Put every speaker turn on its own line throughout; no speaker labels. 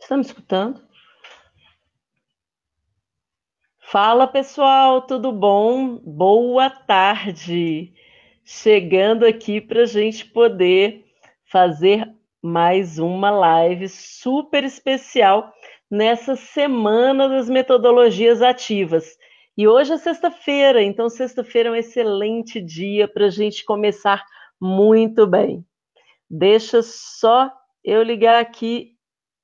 Está me escutando? Fala, pessoal, tudo bom? Boa tarde. Chegando aqui para a gente poder fazer mais uma live super especial nessa semana das metodologias ativas. E hoje é sexta-feira, então sexta-feira é um excelente dia para a gente começar muito bem. Deixa só eu ligar aqui,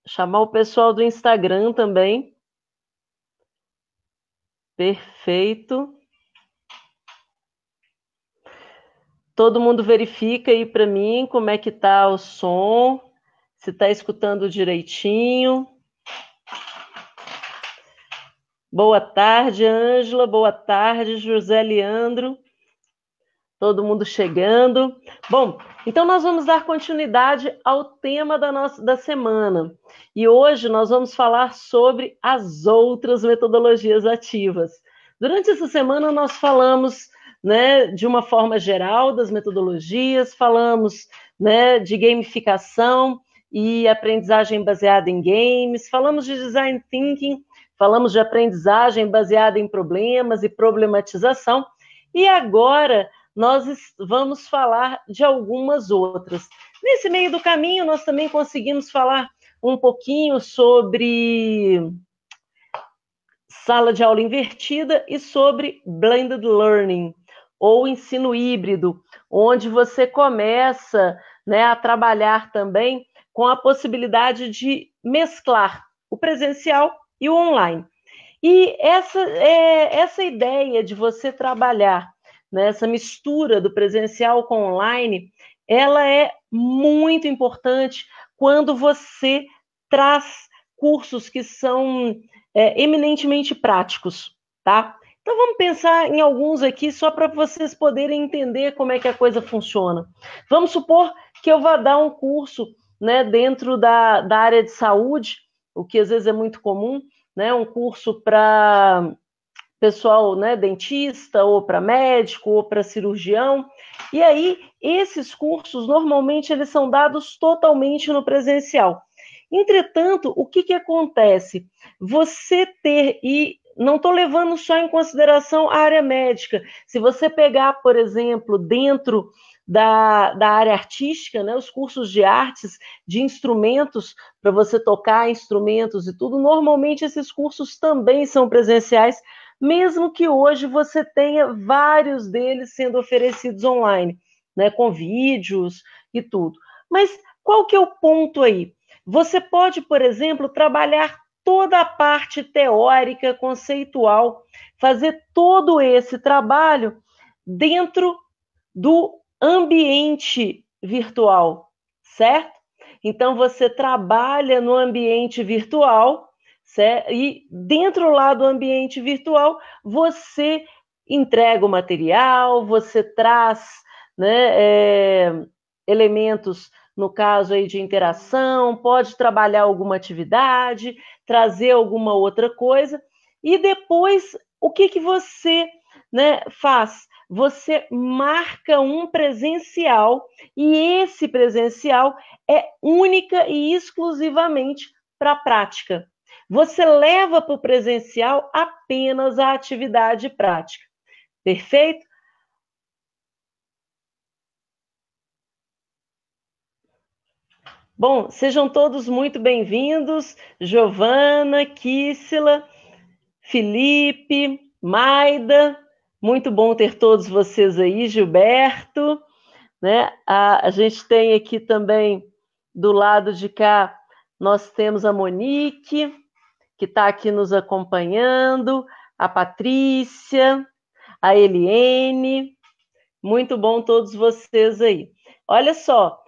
chamar o pessoal do Instagram também. Perfeito. Todo mundo verifica aí para mim como é que tá o som, se está escutando direitinho. Boa tarde, Ângela. Boa tarde, José Leandro. Todo mundo chegando. Bom, então nós vamos dar continuidade ao tema da semana. E hoje nós vamos falar sobre as outras metodologias ativas. Durante essa semana nós falamos, né, de uma forma geral das metodologias, falamos, né, de gamificação e aprendizagem baseada em games, falamos de design thinking, falamos de aprendizagem baseada em problemas e problematização. E agora nós vamos falar de algumas outras. Nesse meio do caminho, nós também conseguimos falar um pouquinho sobre sala de aula invertida e sobre blended learning, ou ensino híbrido, onde você começa, né, a trabalhar também com a possibilidade de mesclar o presencial e o online. E essa ideia de você trabalhar nessa mistura do presencial com online, ela é muito importante quando você traz cursos que são eminentemente práticos, tá? Então vamos pensar em alguns aqui só para vocês poderem entender como é que a coisa funciona. Vamos supor que eu vá dar um curso, né, dentro da área de saúde, o que às vezes é muito comum, né, um curso para pessoal, né, dentista, ou para médico, ou para cirurgião. E aí, esses cursos, normalmente, eles são dados totalmente no presencial. Entretanto, o que acontece? Você ter, e não estou levando só em consideração a área médica, se você pegar, por exemplo, dentro da área artística, né, os cursos de artes, de instrumentos, para você tocar instrumentos e tudo, normalmente esses cursos também são presenciais, mesmo que hoje você tenha vários deles sendo oferecidos online, né, com vídeos e tudo. Mas qual que é o ponto aí? Você pode, por exemplo, trabalhar toda a parte teórica, conceitual, fazer todo esse trabalho dentro do ambiente virtual, certo? Então, você trabalha no ambiente virtual, certo? E dentro lá do ambiente virtual, você entrega o material, você traz, né, elementos, no caso aí de interação, pode trabalhar alguma atividade, trazer alguma outra coisa, e depois, o que você, né, faz? Você marca um presencial, e esse presencial é única e exclusivamente para a prática. Você leva para o presencial apenas a atividade prática. Perfeito? Bom, sejam todos muito bem-vindos. Giovana, Kíssila, Felipe, Maida. Muito bom ter todos vocês aí, Gilberto. Né? A gente tem aqui também, do lado de cá, nós temos a Monique, que está aqui nos acompanhando, a Patrícia, a Eliene. Muito bom todos vocês aí. Olha só,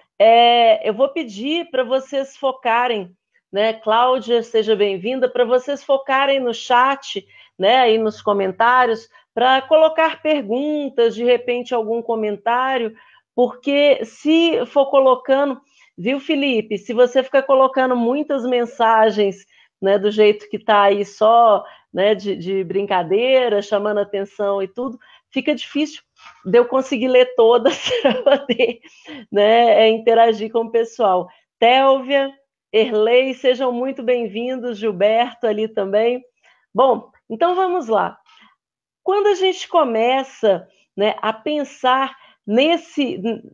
eu vou pedir para vocês focarem, né? Cláudia, seja bem-vinda, para vocês focarem no chat, né? Aí nos comentários, para colocar perguntas, de repente algum comentário, porque se for colocando, viu, Felipe? Se você ficar colocando muitas mensagens, né, do jeito que está aí só, né, de brincadeira, chamando atenção e tudo, fica difícil de eu conseguir ler todas para poder, né, interagir com o pessoal. Télvia, Erlei, sejam muito bem-vindos, Gilberto ali também. Bom, então vamos lá. Quando a gente começa, né, a pensar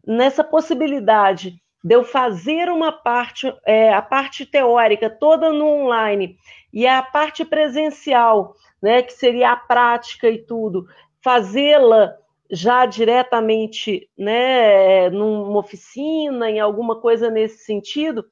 nessa possibilidade de eu fazer uma parte, a parte teórica toda no online e a parte presencial, né, que seria a prática e tudo, fazê-la já diretamente, né, numa oficina, em alguma coisa nesse sentido,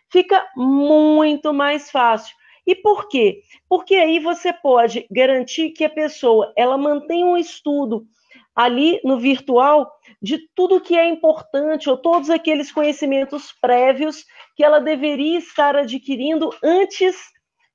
fica muito mais fácil. E por quê? Porque aí você pode garantir que a pessoa ela mantém um estudo ali no virtual de tudo que é importante ou todos aqueles conhecimentos prévios que ela deveria estar adquirindo antes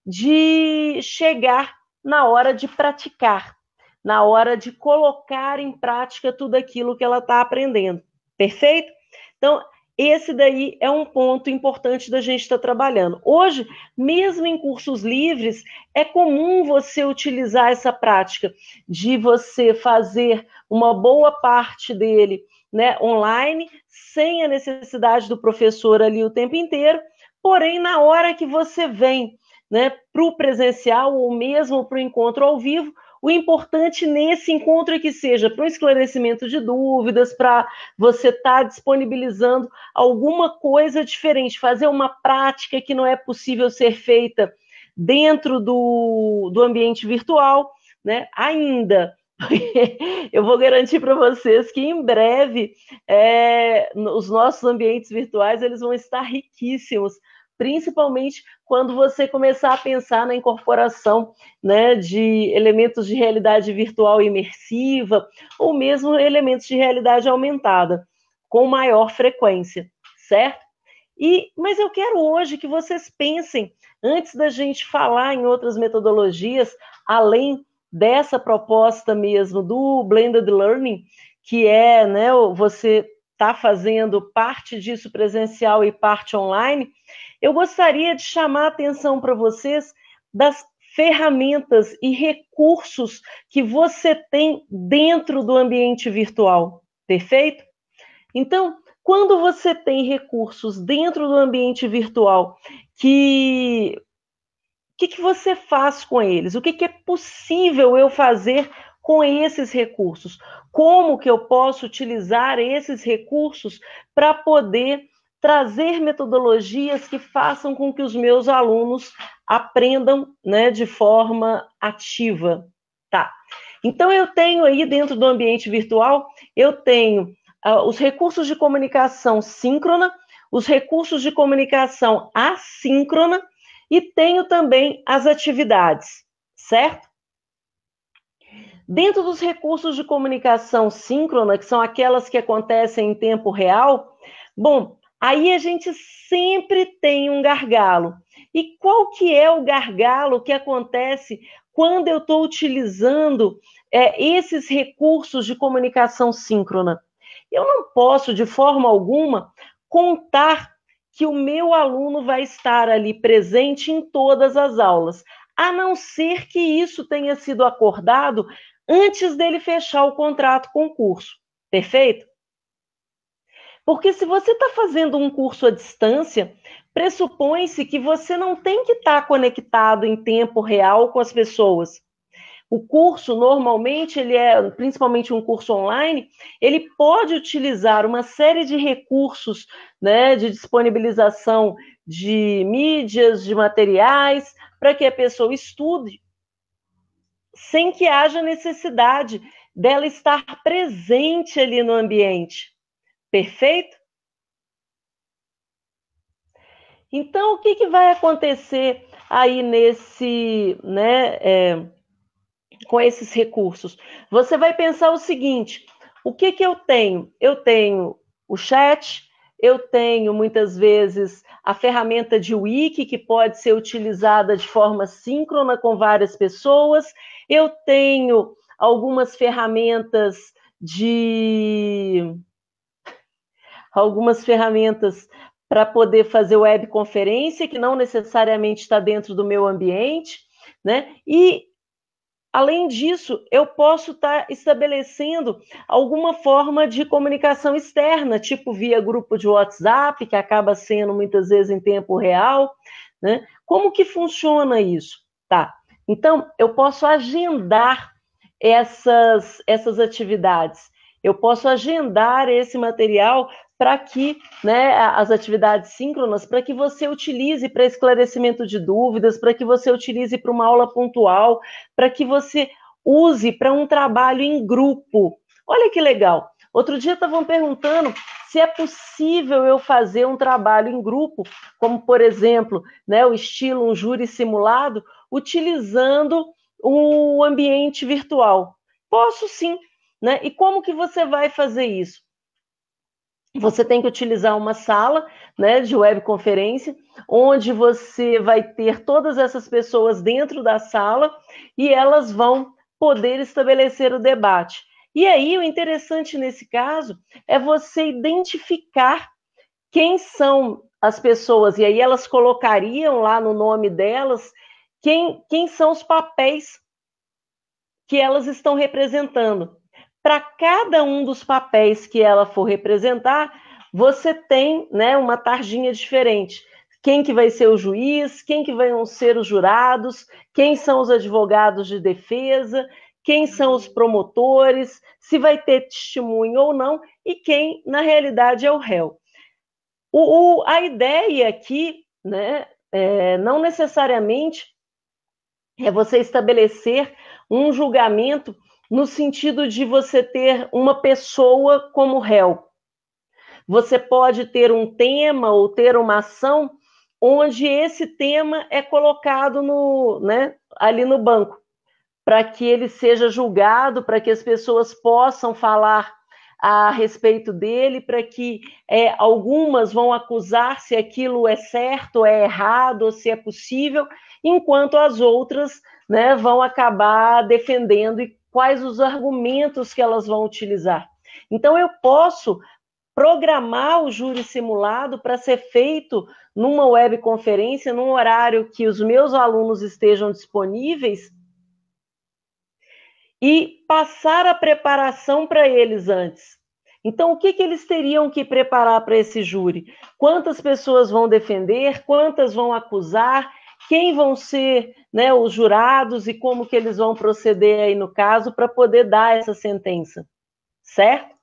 de chegar na hora de praticar, na hora de colocar em prática tudo aquilo que ela está aprendendo. Perfeito? Então, esse daí é um ponto importante da gente estar trabalhando. Hoje, mesmo em cursos livres, é comum você utilizar essa prática de você fazer uma boa parte dele, né, online, sem a necessidade do professor ali o tempo inteiro, porém, na hora que você vem, né, para o presencial ou mesmo para o encontro ao vivo, o importante nesse encontro é que seja para um esclarecimento de dúvidas, para você estar disponibilizando alguma coisa diferente, fazer uma prática que não é possível ser feita dentro do ambiente virtual, né? Ainda. Eu vou garantir para vocês que em breve os nossos ambientes virtuais eles vão estar riquíssimos, principalmente quando você começar a pensar na incorporação, né, de elementos de realidade virtual imersiva ou mesmo elementos de realidade aumentada com maior frequência, certo? Mas eu quero hoje que vocês pensem, antes da gente falar em outras metodologias, além dessa proposta mesmo do Blended Learning, que é, né, você está fazendo parte disso presencial e parte online, eu gostaria de chamar a atenção para vocês das ferramentas e recursos que você tem dentro do ambiente virtual, perfeito? Então, quando você tem recursos dentro do ambiente virtual, que você faz com eles? O que é possível eu fazer com esses recursos? Como que eu posso utilizar esses recursos para poder trazer metodologias que façam com que os meus alunos aprendam, né, de forma ativa? Tá. Então, eu tenho aí dentro do ambiente virtual, eu tenho os recursos de comunicação síncrona, os recursos de comunicação assíncrona e tenho também as atividades, certo? Dentro dos recursos de comunicação síncrona, que são aquelas que acontecem em tempo real, bom, aí a gente sempre tem um gargalo. E qual que é o gargalo que acontece quando eu estou utilizando esses recursos de comunicação síncrona? Eu não posso, de forma alguma, contar que o meu aluno vai estar ali presente em todas as aulas, a não ser que isso tenha sido acordado antes dele fechar o contrato com o curso. Perfeito? Porque se você está fazendo um curso à distância, pressupõe-se que você não tem que estar conectado em tempo real com as pessoas. O curso, normalmente, ele principalmente um curso online, ele pode utilizar uma série de recursos, né, de disponibilização de mídias, de materiais, para que a pessoa estude, sem que haja necessidade dela estar presente ali no ambiente. Perfeito? Então, o que vai acontecer aí com esses recursos? Você vai pensar o seguinte: o que eu tenho? Eu tenho o chat, eu tenho muitas vezes a ferramenta de wiki, que pode ser utilizada de forma síncrona com várias pessoas, eu tenho algumas ferramentas para poder fazer webconferência, que não necessariamente está dentro do meu ambiente, né? E além disso, eu posso estar estabelecendo alguma forma de comunicação externa, tipo via grupo de WhatsApp, que acaba sendo muitas vezes em tempo real, né? Como que funciona isso? Tá. Então, eu posso agendar essas atividades. Eu posso agendar esse material para que, né, as atividades síncronas, para que você utilize para esclarecimento de dúvidas, para que você utilize para uma aula pontual, para que você use para um trabalho em grupo. Olha que legal. Outro dia estavam perguntando se é possível eu fazer um trabalho em grupo, como, por exemplo, né, o estilo um júri simulado, utilizando o ambiente virtual. Posso sim, né? E como que você vai fazer isso? Você tem que utilizar uma sala, né, de webconferência, onde você vai ter todas essas pessoas dentro da sala e elas vão poder estabelecer o debate. E aí, o interessante nesse caso é você identificar quem são as pessoas, e aí elas colocariam lá no nome delas quem são os papéis que elas estão representando. Para cada um dos papéis que ela for representar, você tem, né, uma tarjinha diferente. Quem que vai ser o juiz, quem que vão ser os jurados, quem são os advogados de defesa, quem são os promotores, se vai ter testemunho ou não, e quem, na realidade, é o réu. A ideia aqui, né, não necessariamente é você estabelecer um julgamento no sentido de você ter uma pessoa como réu. Você pode ter um tema ou ter uma ação onde esse tema é colocado né, ali no banco, para que ele seja julgado, para que as pessoas possam falar a respeito dele, para que algumas vão acusar se aquilo é certo, é errado, ou se é possível, enquanto as outras, né, vão acabar defendendo e quais os argumentos que elas vão utilizar. Então, eu posso programar o júri simulado para ser feito numa webconferência, num horário que os meus alunos estejam disponíveis, e passar a preparação para eles antes. Então, o que eles teriam que preparar para esse júri? Quantas pessoas vão defender? Quantas vão acusar? Quem vão ser, né, os jurados e como que eles vão proceder aí no caso para poder dar essa sentença, certo?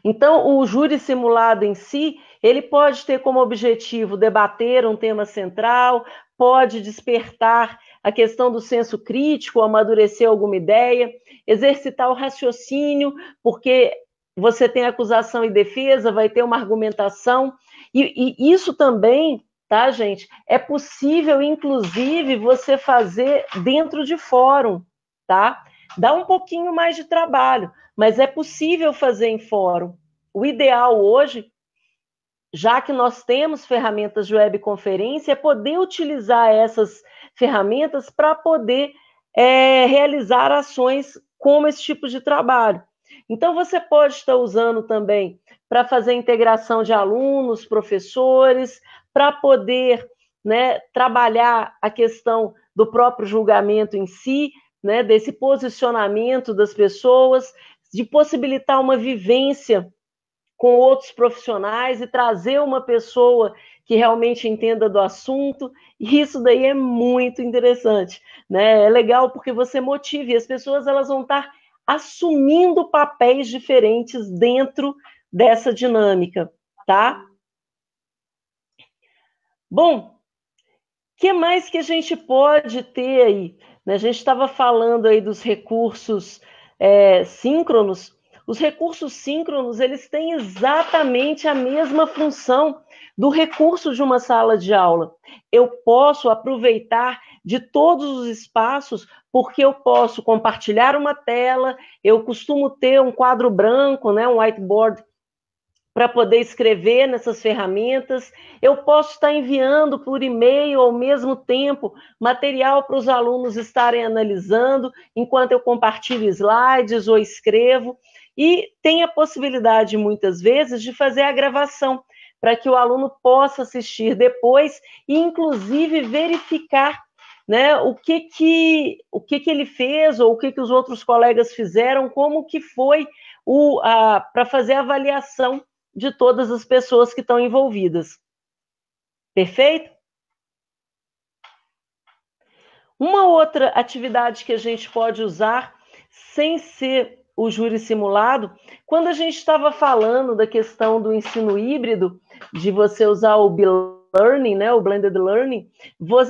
Então, o júri simulado em si, ele pode ter como objetivo debater um tema central, pode despertar a questão do senso crítico, amadurecer alguma ideia, exercitar o raciocínio, porque você tem acusação e defesa, vai ter uma argumentação, e isso também, tá, gente, é possível, inclusive, você fazer dentro de fórum, tá? Dá um pouquinho mais de trabalho, mas é possível fazer em fórum. O ideal hoje, já que nós temos ferramentas de webconferência, é poder utilizar essas ferramentas para poder realizar ações como esse tipo de trabalho. Então, você pode estar usando também para fazer integração de alunos, professores, para poder, né, trabalhar a questão do próprio julgamento em si, né, desse posicionamento das pessoas, de possibilitar uma vivência com outros profissionais e trazer uma pessoa que realmente entenda do assunto, e isso daí é muito interessante, né? É legal porque você motiva, e as pessoas elas vão estar assumindo papéis diferentes dentro dessa dinâmica, tá? Bom, o que mais que a gente pode ter aí? A gente estava falando aí dos recursos síncronos. Os recursos síncronos, eles têm exatamente a mesma função do recurso de uma sala de aula. Eu posso aproveitar de todos os espaços, porque eu posso compartilhar uma tela, eu costumo ter um quadro branco, né, um whiteboard, para poder escrever nessas ferramentas. Eu posso estar enviando por e-mail ao mesmo tempo material para os alunos estarem analisando, enquanto eu compartilho slides ou escrevo. E tem a possibilidade, muitas vezes, de fazer a gravação, para que o aluno possa assistir depois e, inclusive, verificar né, o que ele fez, ou o que os outros colegas fizeram, como que foi para fazer a avaliação de todas as pessoas que estão envolvidas. Perfeito? Uma outra atividade que a gente pode usar, sem ser o júri simulado, quando a gente estava falando da questão do ensino híbrido, de você usar o B-Learning, né, o Blended Learning,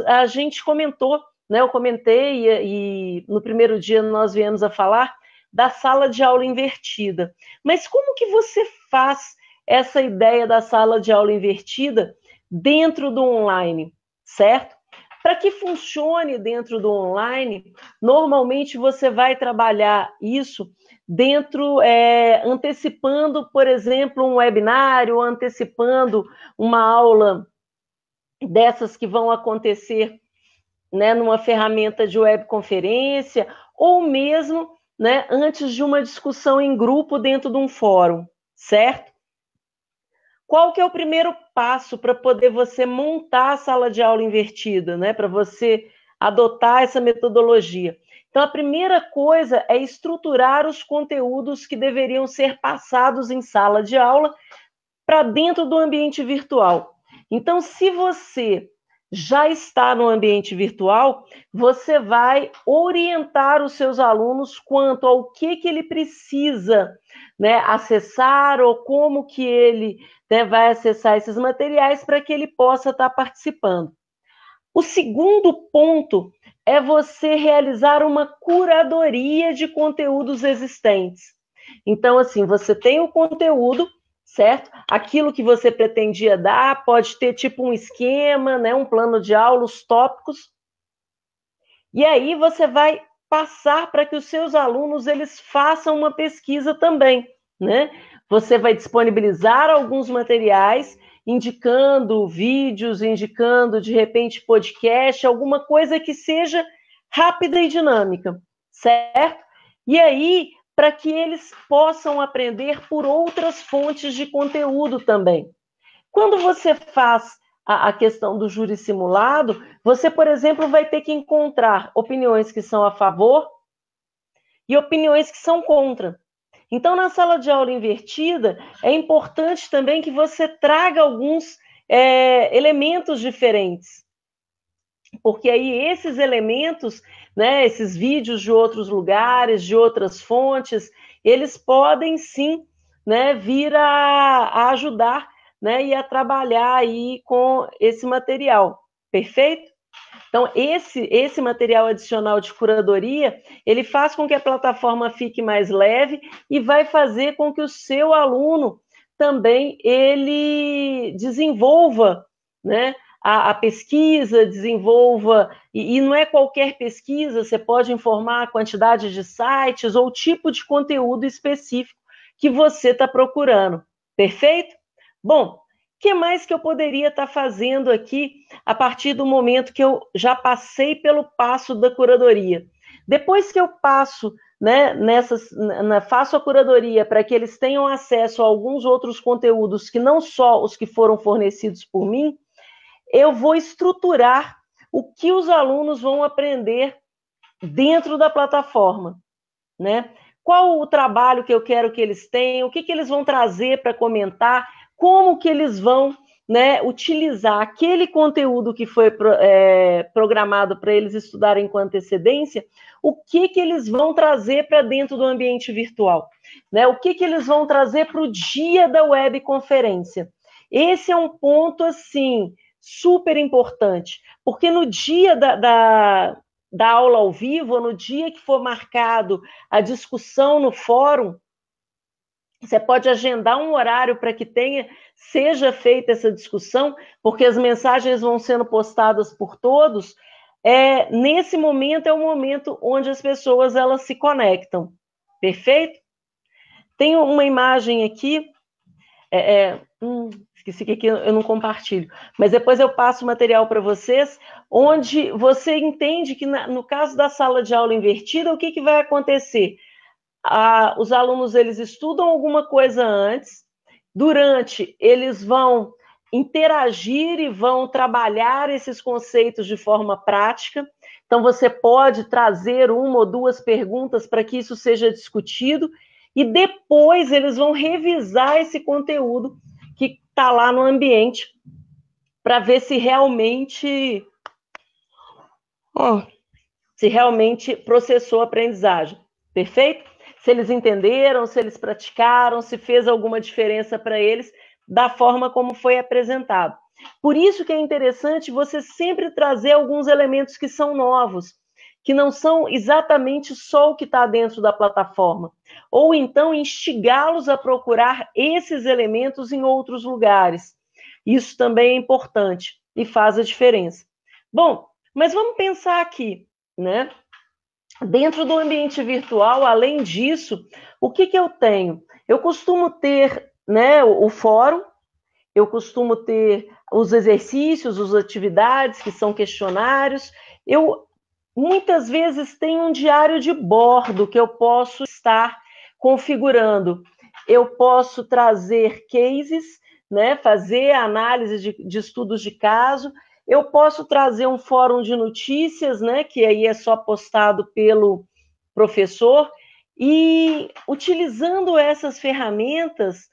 a gente comentou, né, eu comentei e no primeiro dia nós viemos a falar da sala de aula invertida. Mas como que você faz essa ideia da sala de aula invertida dentro do online, certo? Para que funcione dentro do online, normalmente você vai trabalhar isso dentro, antecipando, por exemplo, um webinário, antecipando uma aula dessas que vão acontecer, né, numa ferramenta de webconferência, ou mesmo, né, antes de uma discussão em grupo dentro de um fórum, certo? Qual que é o primeiro passo para poder você montar a sala de aula invertida, né? Para você adotar essa metodologia. Então, a primeira coisa é estruturar os conteúdos que deveriam ser passados em sala de aula para dentro do ambiente virtual. Então, se você já está no ambiente virtual, você vai orientar os seus alunos quanto ao que ele precisa, né, acessar, ou como que ele, né, vai acessar esses materiais para que ele possa estar participando. O segundo ponto é você realizar uma curadoria de conteúdos existentes. Então, assim, você tem o conteúdo, certo? Aquilo que você pretendia dar, pode ter tipo um esquema, né, um plano de aula, os tópicos. E aí você vai passar para que os seus alunos eles façam uma pesquisa também, né? Você vai disponibilizar alguns materiais, indicando vídeos, indicando de repente podcast, alguma coisa que seja rápida e dinâmica, certo? E aí, para que eles possam aprender por outras fontes de conteúdo também. Quando você faz a questão do júri simulado, você, por exemplo, vai ter que encontrar opiniões que são a favor e opiniões que são contra. Então, na sala de aula invertida, é importante também que você traga alguns elementos diferentes, porque aí esses elementos, né, esses vídeos de outros lugares, de outras fontes, eles podem sim, né, vir a ajudar, né, e a trabalhar aí com esse material, perfeito? Então, esse material adicional de curadoria, ele faz com que a plataforma fique mais leve e vai fazer com que o seu aluno também ele desenvolva, né, a pesquisa, desenvolva, e não é qualquer pesquisa, você pode informar a quantidade de sites ou o tipo de conteúdo específico que você está procurando, perfeito? Bom, o que mais que eu poderia estar fazendo aqui a partir do momento que eu já passei pelo passo da curadoria? Depois que eu passo, né, faço a curadoria para que eles tenham acesso a alguns outros conteúdos que não só os que foram fornecidos por mim, eu vou estruturar o que os alunos vão aprender dentro da plataforma, né? Qual o trabalho que eu quero que eles tenham, o que eles vão trazer para comentar, como que eles vão, né, utilizar aquele conteúdo que foi programado para eles estudarem com antecedência, o que eles vão trazer para dentro do ambiente virtual, né? O que eles vão trazer para o dia da webconferência. Esse é um ponto, assim, super importante, porque no dia da aula ao vivo, ou no dia que for marcado a discussão no fórum, você pode agendar um horário para que seja feita essa discussão, porque as mensagens vão sendo postadas por todos. Nesse momento é o momento onde as pessoas elas se conectam. Perfeito? Tem uma imagem aqui. Esqueci que aqui eu não compartilho, mas depois eu passo o material para vocês, onde você entende que no caso da sala de aula invertida, o que vai acontecer? Os alunos eles estudam alguma coisa antes, durante eles vão interagir e vão trabalhar esses conceitos de forma prática. Então, você pode trazer uma ou duas perguntas para que isso seja discutido e depois eles vão revisar esse conteúdo que está lá no ambiente para ver se realmente processou a aprendizagem. Perfeito? Se eles entenderam, se eles praticaram, se fez alguma diferença para eles da forma como foi apresentado. Por isso que é interessante você sempre trazer alguns elementos que são novos, que não são exatamente só o que está dentro da plataforma. Ou então instigá-los a procurar esses elementos em outros lugares. Isso também é importante e faz a diferença. Bom, mas vamos pensar aqui, né? Dentro do ambiente virtual, além disso, o que eu tenho? Eu costumo ter, né, o fórum, eu costumo ter os exercícios, as atividades, que são questionários. Eu, muitas vezes, tenho um diário de bordo que eu posso estar configurando. Eu posso trazer cases, né, fazer análise de estudos de caso. Eu posso trazer um fórum de notícias, né, que aí é só postado pelo professor. E, utilizando essas ferramentas,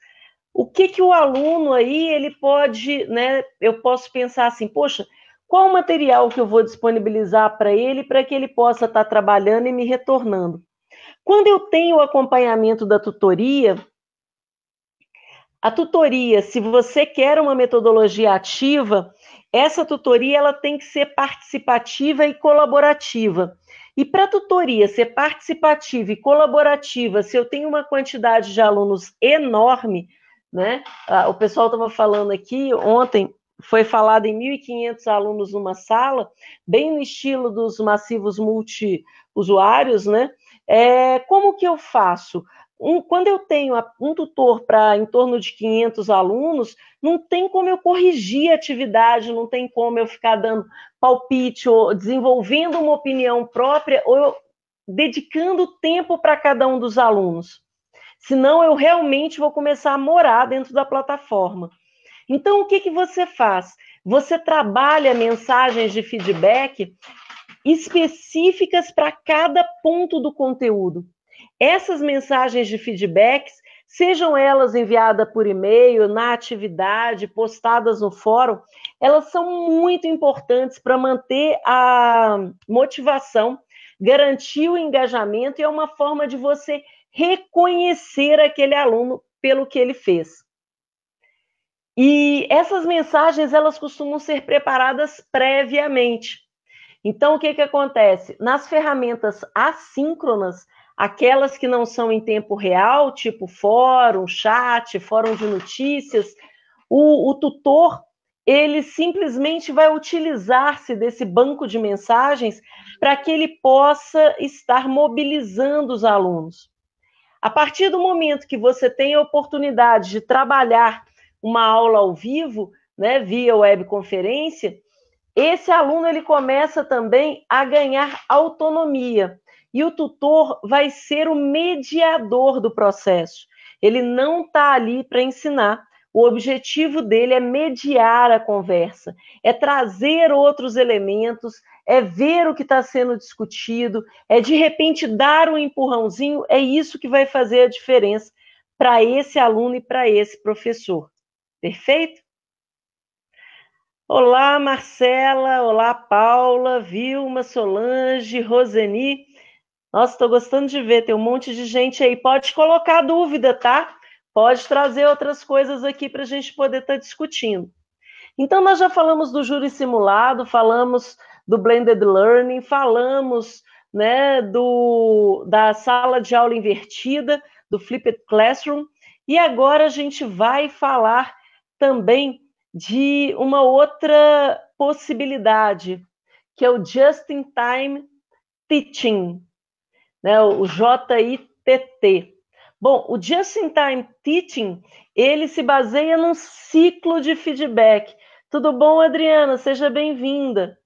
o que o aluno aí, ele pode, né, eu posso pensar assim, poxa, qual o material que eu vou disponibilizar para ele que ele possa estar trabalhando e me retornando? Quando eu tenho o acompanhamento da tutoria, a tutoria, se você quer uma metodologia ativa, essa tutoria ela tem que ser participativa e colaborativa. E para a tutoria ser participativa e colaborativa, se eu tenho uma quantidade de alunos enorme, né? O pessoal estava falando aqui, ontem foi falado em 1.500 alunos numa sala, bem no estilo dos massivos multi-usuários, né? Como que eu faço? Quando eu tenho um tutor para em torno de 500 alunos, não tem como eu corrigir a atividade, não tem como eu ficar dando palpite ou desenvolvendo uma opinião própria ou dedicando tempo para cada um dos alunos. Senão eu realmente vou começar a morar dentro da plataforma. Então, o que você faz? Você trabalha mensagens de feedback específicas para cada ponto do conteúdo. Essas mensagens de feedbacks, sejam elas enviadas por e-mail, na atividade, postadas no fórum, elas são muito importantes para manter a motivação, garantir o engajamento e é uma forma de você reconhecer aquele aluno pelo que ele fez. E essas mensagens, elas costumam ser preparadas previamente. Então, o que acontece? Nas ferramentas assíncronas, aquelas que não são em tempo real, tipo fórum, chat, fórum de notícias, o tutor, ele simplesmente vai utilizar-se desse banco de mensagens para que ele possa estar mobilizando os alunos. A partir do momento que você tem a oportunidade de trabalhar uma aula ao vivo, né, via webconferência, esse aluno ele começa também a ganhar autonomia e o tutor vai ser o mediador do processo. Ele não está ali para ensinar. O objetivo dele é mediar a conversa, é trazer outros elementos, é ver o que está sendo discutido, é de repente dar um empurrãozinho. É isso que vai fazer a diferença para esse aluno e para esse professor. Perfeito? Olá, Marcela, olá, Paula, Vilma, Solange, Roseni. Nossa, estou gostando de ver, tem um monte de gente aí. Pode colocar dúvida, tá? Pode trazer outras coisas aqui para a gente poder estar discutindo. Então, nós já falamos do júri simulado, falamos do blended learning, falamos, né, da sala de aula invertida, do flipped classroom, e agora a gente vai falar também de uma outra possibilidade, que é o Just-in-Time Teaching, né, o JITT. Bom, o Just-in-Time Teaching, ele se baseia num ciclo de feedback. Tudo bom, Adriana? Seja bem-vinda.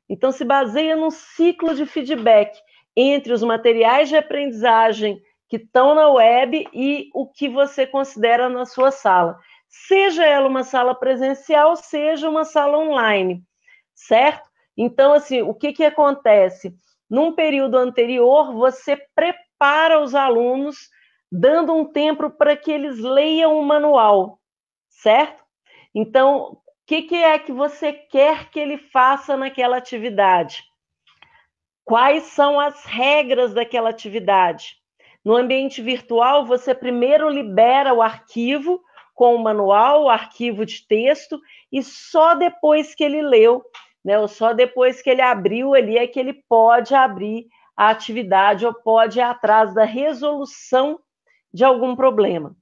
Então, se baseia num ciclo de feedback entre os materiais de aprendizagem que estão na web e o que você considera na sua sala. Seja ela uma sala presencial, seja uma sala online, certo? Então, assim, o que acontece? Num período anterior, você prepara os alunos, dando um tempo para que eles leiam o manual, certo? Então, o que é que você quer que ele faça naquela atividade? Quais são as regras daquela atividade? No ambiente virtual, você primeiro libera o arquivo com o manual, o arquivo de texto, e só depois que ele leu, né, ou só depois que ele abriu ali, é que ele pode abrir a atividade ou pode ir atrás da resolução de algum problema.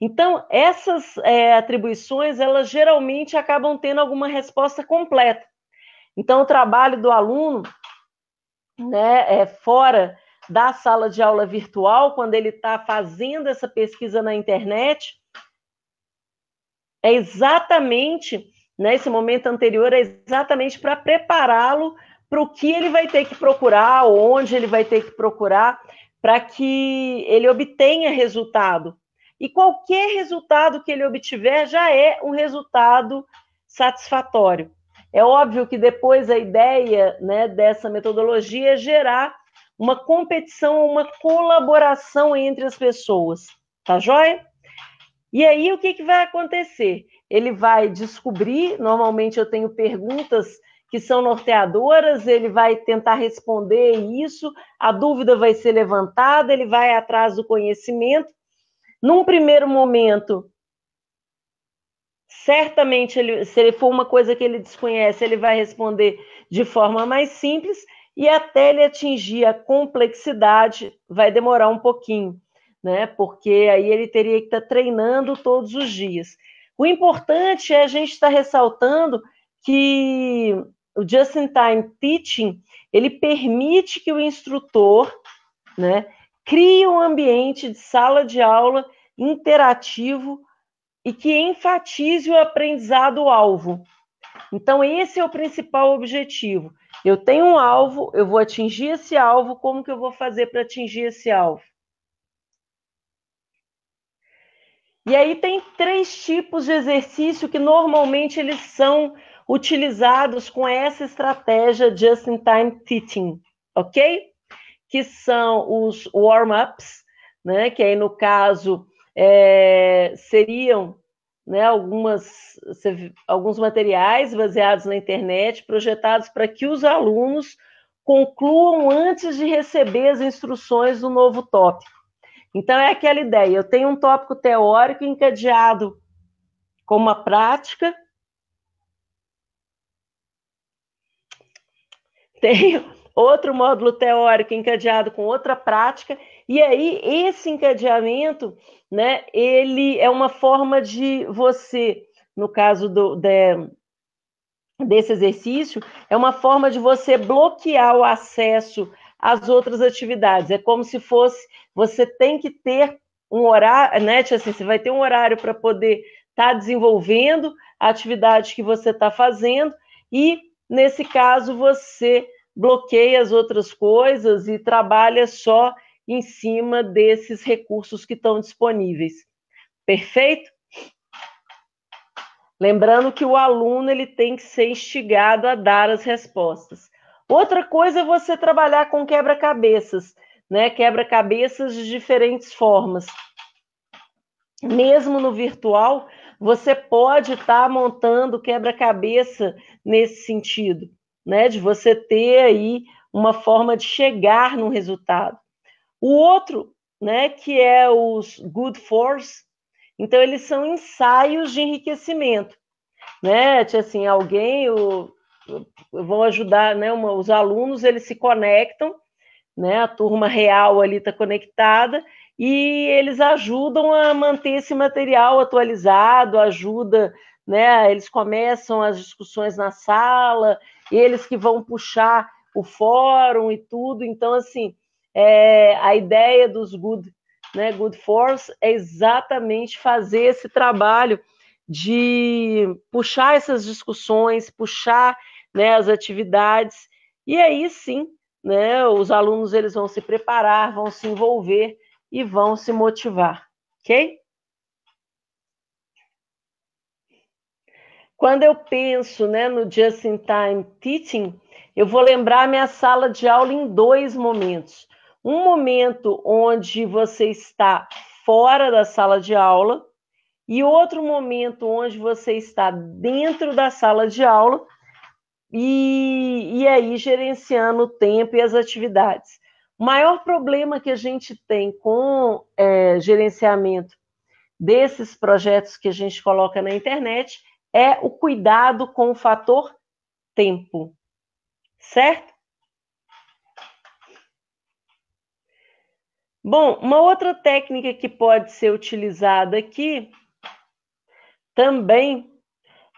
Então, essas atribuições, elas geralmente acabam tendo alguma resposta completa. Então, o trabalho do aluno, né, fora da sala de aula virtual, quando ele está fazendo essa pesquisa na internet, é exatamente, nesse momento anterior, é exatamente para prepará-lo para o que ele vai ter que procurar, onde ele vai ter que procurar, para que ele obtenha resultado. E qualquer resultado que ele obtiver já é um resultado satisfatório. É óbvio que depois a ideia, né, dessa metodologia é gerar uma competição, uma colaboração entre as pessoas. Tá joia? E aí, o que vai acontecer? Ele vai descobrir, normalmente eu tenho perguntas que são norteadoras, ele vai tentar responder isso, a dúvida vai ser levantada, ele vai atrás do conhecimento. Num primeiro momento, certamente, se ele for uma coisa que ele desconhece, ele vai responder de forma mais simples, e até ele atingir a complexidade, vai demorar um pouquinho, né? Porque aí ele teria que estar treinando todos os dias. O importante é a gente estar ressaltando que o Just-in-Time Teaching, ele permite que o instrutor, né, crie um ambiente de sala de aula interativo e que enfatize o aprendizado-alvo. Então, esse é o principal objetivo. Eu tenho um alvo, eu vou atingir esse alvo, como que eu vou fazer para atingir esse alvo? E aí tem 3 tipos de exercício que normalmente eles são utilizados com essa estratégia Just-in-Time Teaching, ok? Que são os warm-ups, né? Que aí no caso seriam, né, alguns materiais baseados na internet, projetados para que os alunos concluam antes de receber as instruções do novo tópico. Então, é aquela ideia, eu tenho um tópico teórico encadeado com uma prática, tenho outro módulo teórico encadeado com outra prática, e aí esse encadeamento, né, ele é uma forma de você, no caso desse exercício, é uma forma de você bloquear o acesso às outras atividades. É como se fosse, você tem que ter um horário, né, assim, você vai ter um horário para poder estar desenvolvendo a atividade que você está fazendo, e nesse caso você bloqueia as outras coisas e trabalha só em cima desses recursos que estão disponíveis. Perfeito? Lembrando que o aluno ele tem que ser instigado a dar as respostas. Outra coisa é você trabalhar com quebra-cabeças, né? Quebra-cabeças de diferentes formas. Mesmo no virtual, você pode estar montando quebra-cabeça nesse sentido, né? De você ter aí uma forma de chegar no resultado. O outro, né, que é os Good Force, então eles são ensaios de enriquecimento, né? Assim, vão ajudar, né? Os alunos eles se conectam, né? A turma real ali está conectada e eles ajudam a manter esse material atualizado, ajuda, né? Eles começam as discussões na sala, eles que vão puxar o fórum e tudo. Então, assim, a ideia dos Good Force é exatamente fazer esse trabalho de puxar essas discussões, puxar, né, as atividades, e aí sim, né, os alunos eles vão se preparar, vão se envolver e vão se motivar, ok? Quando eu penso, né, no Just-in-Time Teaching, eu vou lembrar minha sala de aula em 2 momentos. Um momento onde você está fora da sala de aula e outro momento onde você está dentro da sala de aula e aí gerenciando o tempo e as atividades. O maior problema que a gente tem com gerenciamento desses projetos que a gente coloca na internet é o cuidado com o fator tempo, certo? Bom, uma outra técnica que pode ser utilizada aqui também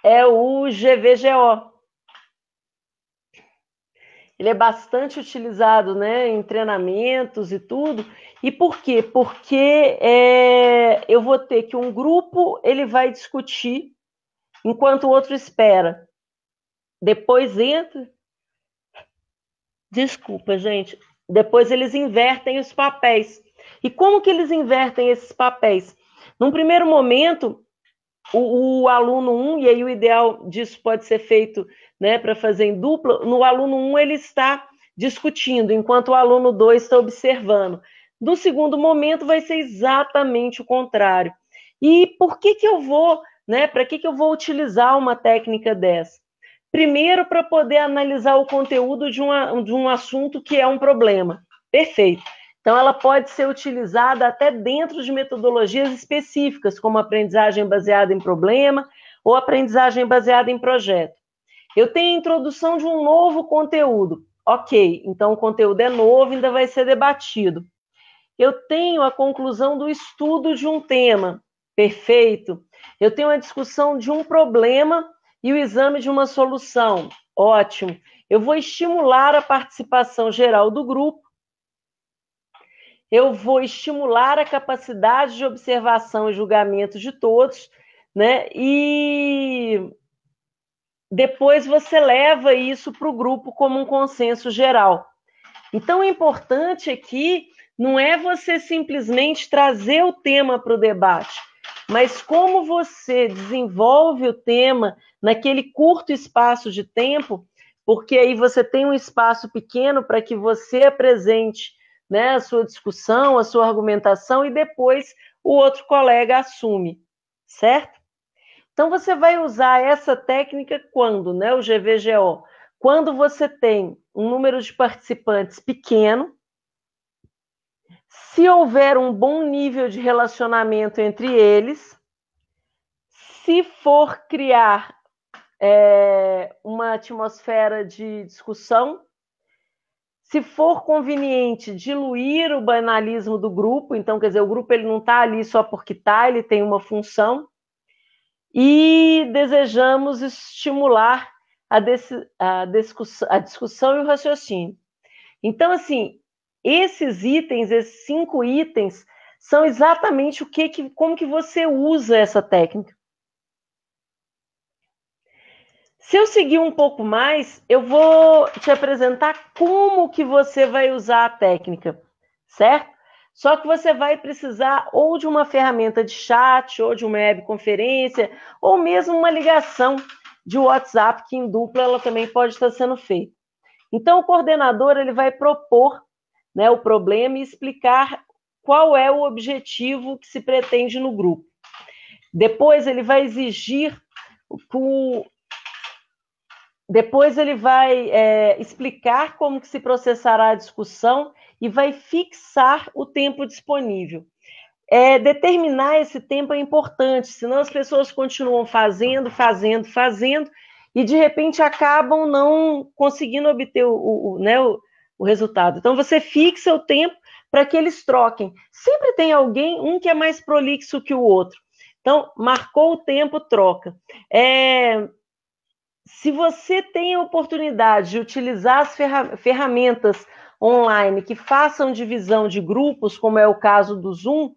é o GVGO. Ele é bastante utilizado, né, em treinamentos e tudo. E por quê? Porque eu vou ter que um grupo ele vai discutir enquanto o outro espera. Depois entra. Desculpa, gente. Depois eles invertem os papéis. E como que eles invertem esses papéis? Num primeiro momento, o aluno 1, e aí o ideal disso pode ser feito, né, para fazer em dupla, no aluno 1 ele está discutindo, enquanto o aluno 2 está observando. No segundo momento vai ser exatamente o contrário. E por que eu vou, né, para que eu vou utilizar uma técnica dessa? Primeiro, para poder analisar o conteúdo de um assunto que é um problema. Perfeito. Então, ela pode ser utilizada até dentro de metodologias específicas, como aprendizagem baseada em problema ou aprendizagem baseada em projeto. Eu tenho a introdução de um novo conteúdo. Ok, então o conteúdo é novo, ainda vai ser debatido. Eu tenho a conclusão do estudo de um tema. Perfeito. Eu tenho a discussão de um problema e o exame de uma solução. Ótimo. Eu vou estimular a participação geral do grupo. Eu vou estimular a capacidade de observação e julgamento de todos, né? E depois você leva isso para o grupo como um consenso geral. Então, o importante aqui não é você simplesmente trazer o tema para o debate, mas como você desenvolve o tema naquele curto espaço de tempo, porque aí você tem um espaço pequeno para que você apresente, né, a sua discussão, a sua argumentação, e depois o outro colega assume, certo? Então, você vai usar essa técnica quando, né, o GVGO? Quando você tem um número de participantes pequeno, se houver um bom nível de relacionamento entre eles, se for criar uma atmosfera de discussão, se for conveniente diluir o banalismo do grupo, então, quer dizer, o grupo ele não está ali só porque está, ele tem uma função, e desejamos estimular a discussão e o raciocínio. Então, assim, esses 5 itens, são exatamente como que você usa essa técnica. Se eu seguir um pouco mais, eu vou te apresentar como que você vai usar a técnica, certo? Só que você vai precisar ou de uma ferramenta de chat, ou de uma webconferência, ou mesmo uma ligação de WhatsApp, que em dupla ela também pode estar sendo feita. Então, o coordenador ele vai propor, né, o problema e explicar qual é o objetivo que se pretende no grupo. Depois ele vai exigir Depois ele vai explicar como que se processará a discussão e vai fixar o tempo disponível. Determinar esse tempo é importante, senão as pessoas continuam fazendo, e de repente acabam não conseguindo obter o resultado. Então você fixa o tempo para que eles troquem. Sempre tem alguém, um que é mais prolixo que o outro. Então, marcou o tempo, troca. Se você tem a oportunidade de utilizar as ferramentas online que façam divisão de grupos, como é o caso do Zoom,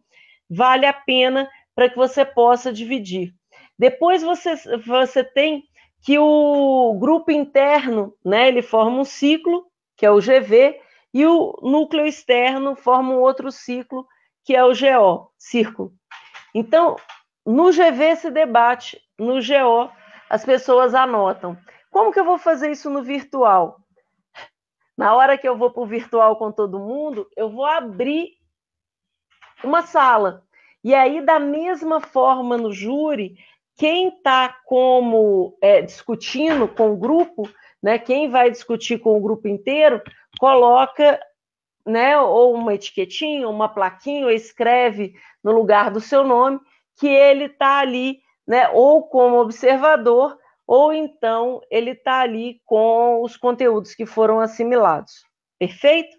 vale a pena para que você possa dividir. Depois você tem que o grupo interno, né, ele forma um ciclo, que é o GV, e o núcleo externo forma um outro ciclo, que é o GO, círculo. Então, no GV se debate, no GO as pessoas anotam. Como que eu vou fazer isso no virtual? Na hora que eu vou para o virtual com todo mundo, eu vou abrir uma sala. E aí, da mesma forma no júri, quem está discutindo com o grupo, né, quem vai discutir com o grupo inteiro, coloca, né, ou uma etiquetinha, uma plaquinha, ou escreve no lugar do seu nome que ele está ali, né, ou como observador, ou então ele está ali com os conteúdos que foram assimilados. Perfeito?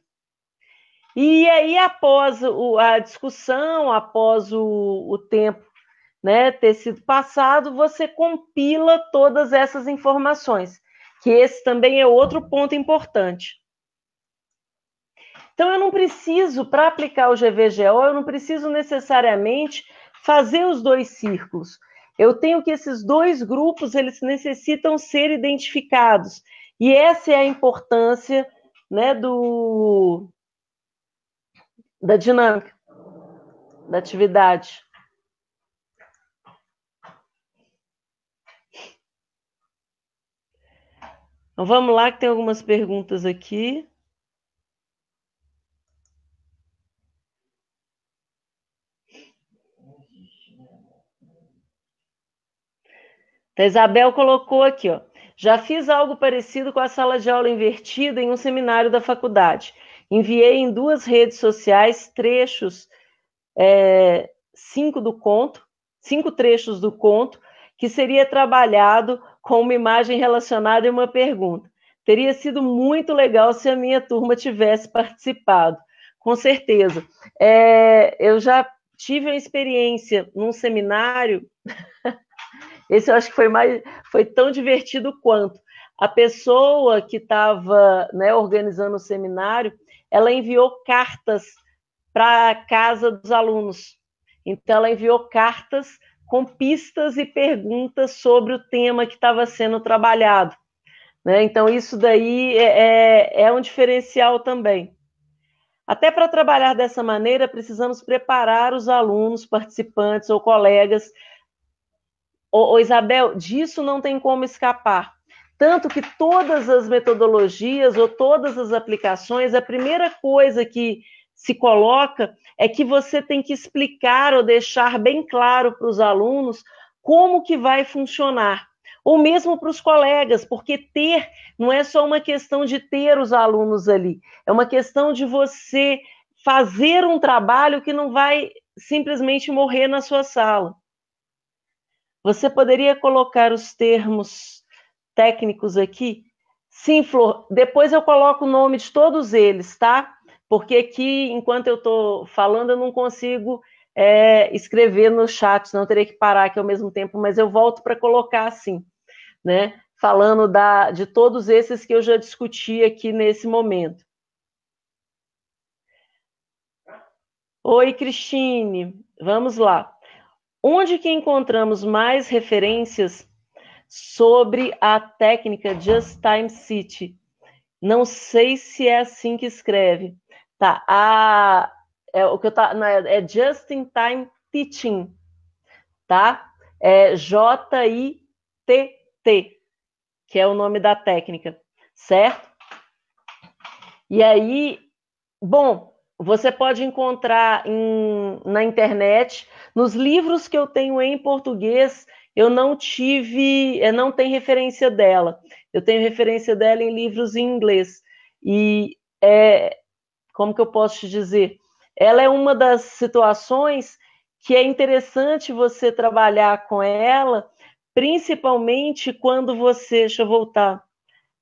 E aí, após a discussão, após o tempo, né, ter sido passado, você compila todas essas informações, que esse também é outro ponto importante. Então, eu não preciso, para aplicar o GVGO, eu não preciso necessariamente fazer os dois círculos. Eu tenho que esses dois grupos, eles necessitam ser identificados. E essa é a importância, né, da dinâmica, da atividade. Então, vamos lá, que tem algumas perguntas aqui. A Isabel colocou aqui, ó. Já fiz algo parecido com a sala de aula invertida em um seminário da faculdade. Enviei em 2 redes sociais trechos, 5 trechos do conto, que seria trabalhado com uma imagem relacionada e uma pergunta. Teria sido muito legal se a minha turma tivesse participado. Com certeza. Eu já tive uma experiência num seminário. Esse eu acho que foi tão divertido quanto. A pessoa que estava, né, organizando o seminário, ela enviou cartas para a casa dos alunos. Então, ela enviou cartas com pistas e perguntas sobre o tema que estava sendo trabalhado. Né? Então, isso daí é um diferencial também. Até para trabalhar dessa maneira, precisamos preparar os alunos, participantes ou colegas. Isabel, disso não tem como escapar. Tanto que todas as metodologias ou todas as aplicações, a primeira coisa que se coloca é que você tem que explicar ou deixar bem claro para os alunos como que vai funcionar. Ou mesmo para os colegas, porque ter não é só uma questão de ter os alunos ali, é uma questão de você fazer um trabalho que não vai simplesmente morrer na sua sala. Você poderia colocar os termos técnicos aqui? Sim, Flor. Depois eu coloco o nome de todos eles, tá? Porque aqui, enquanto eu estou falando, eu não consigo escrever no chat, senão eu teria que parar aqui ao mesmo tempo, mas eu volto para colocar assim, né? Falando de todos esses que eu já discuti aqui nesse momento. Oi, Cristine. Vamos lá. Onde que encontramos mais referências sobre a técnica Just Time City? Não sei se é assim que escreve. Tá, o que eu é Just in Time Teaching, tá? É J-I-T-T, que é o nome da técnica, certo? E aí, bom, você pode encontrar na internet, nos livros que eu tenho em português, eu não tem referência dela. Eu tenho referência dela em livros em inglês. E como que eu posso te dizer? Ela é uma das situações que é interessante você trabalhar com ela, principalmente quando você. Deixa eu voltar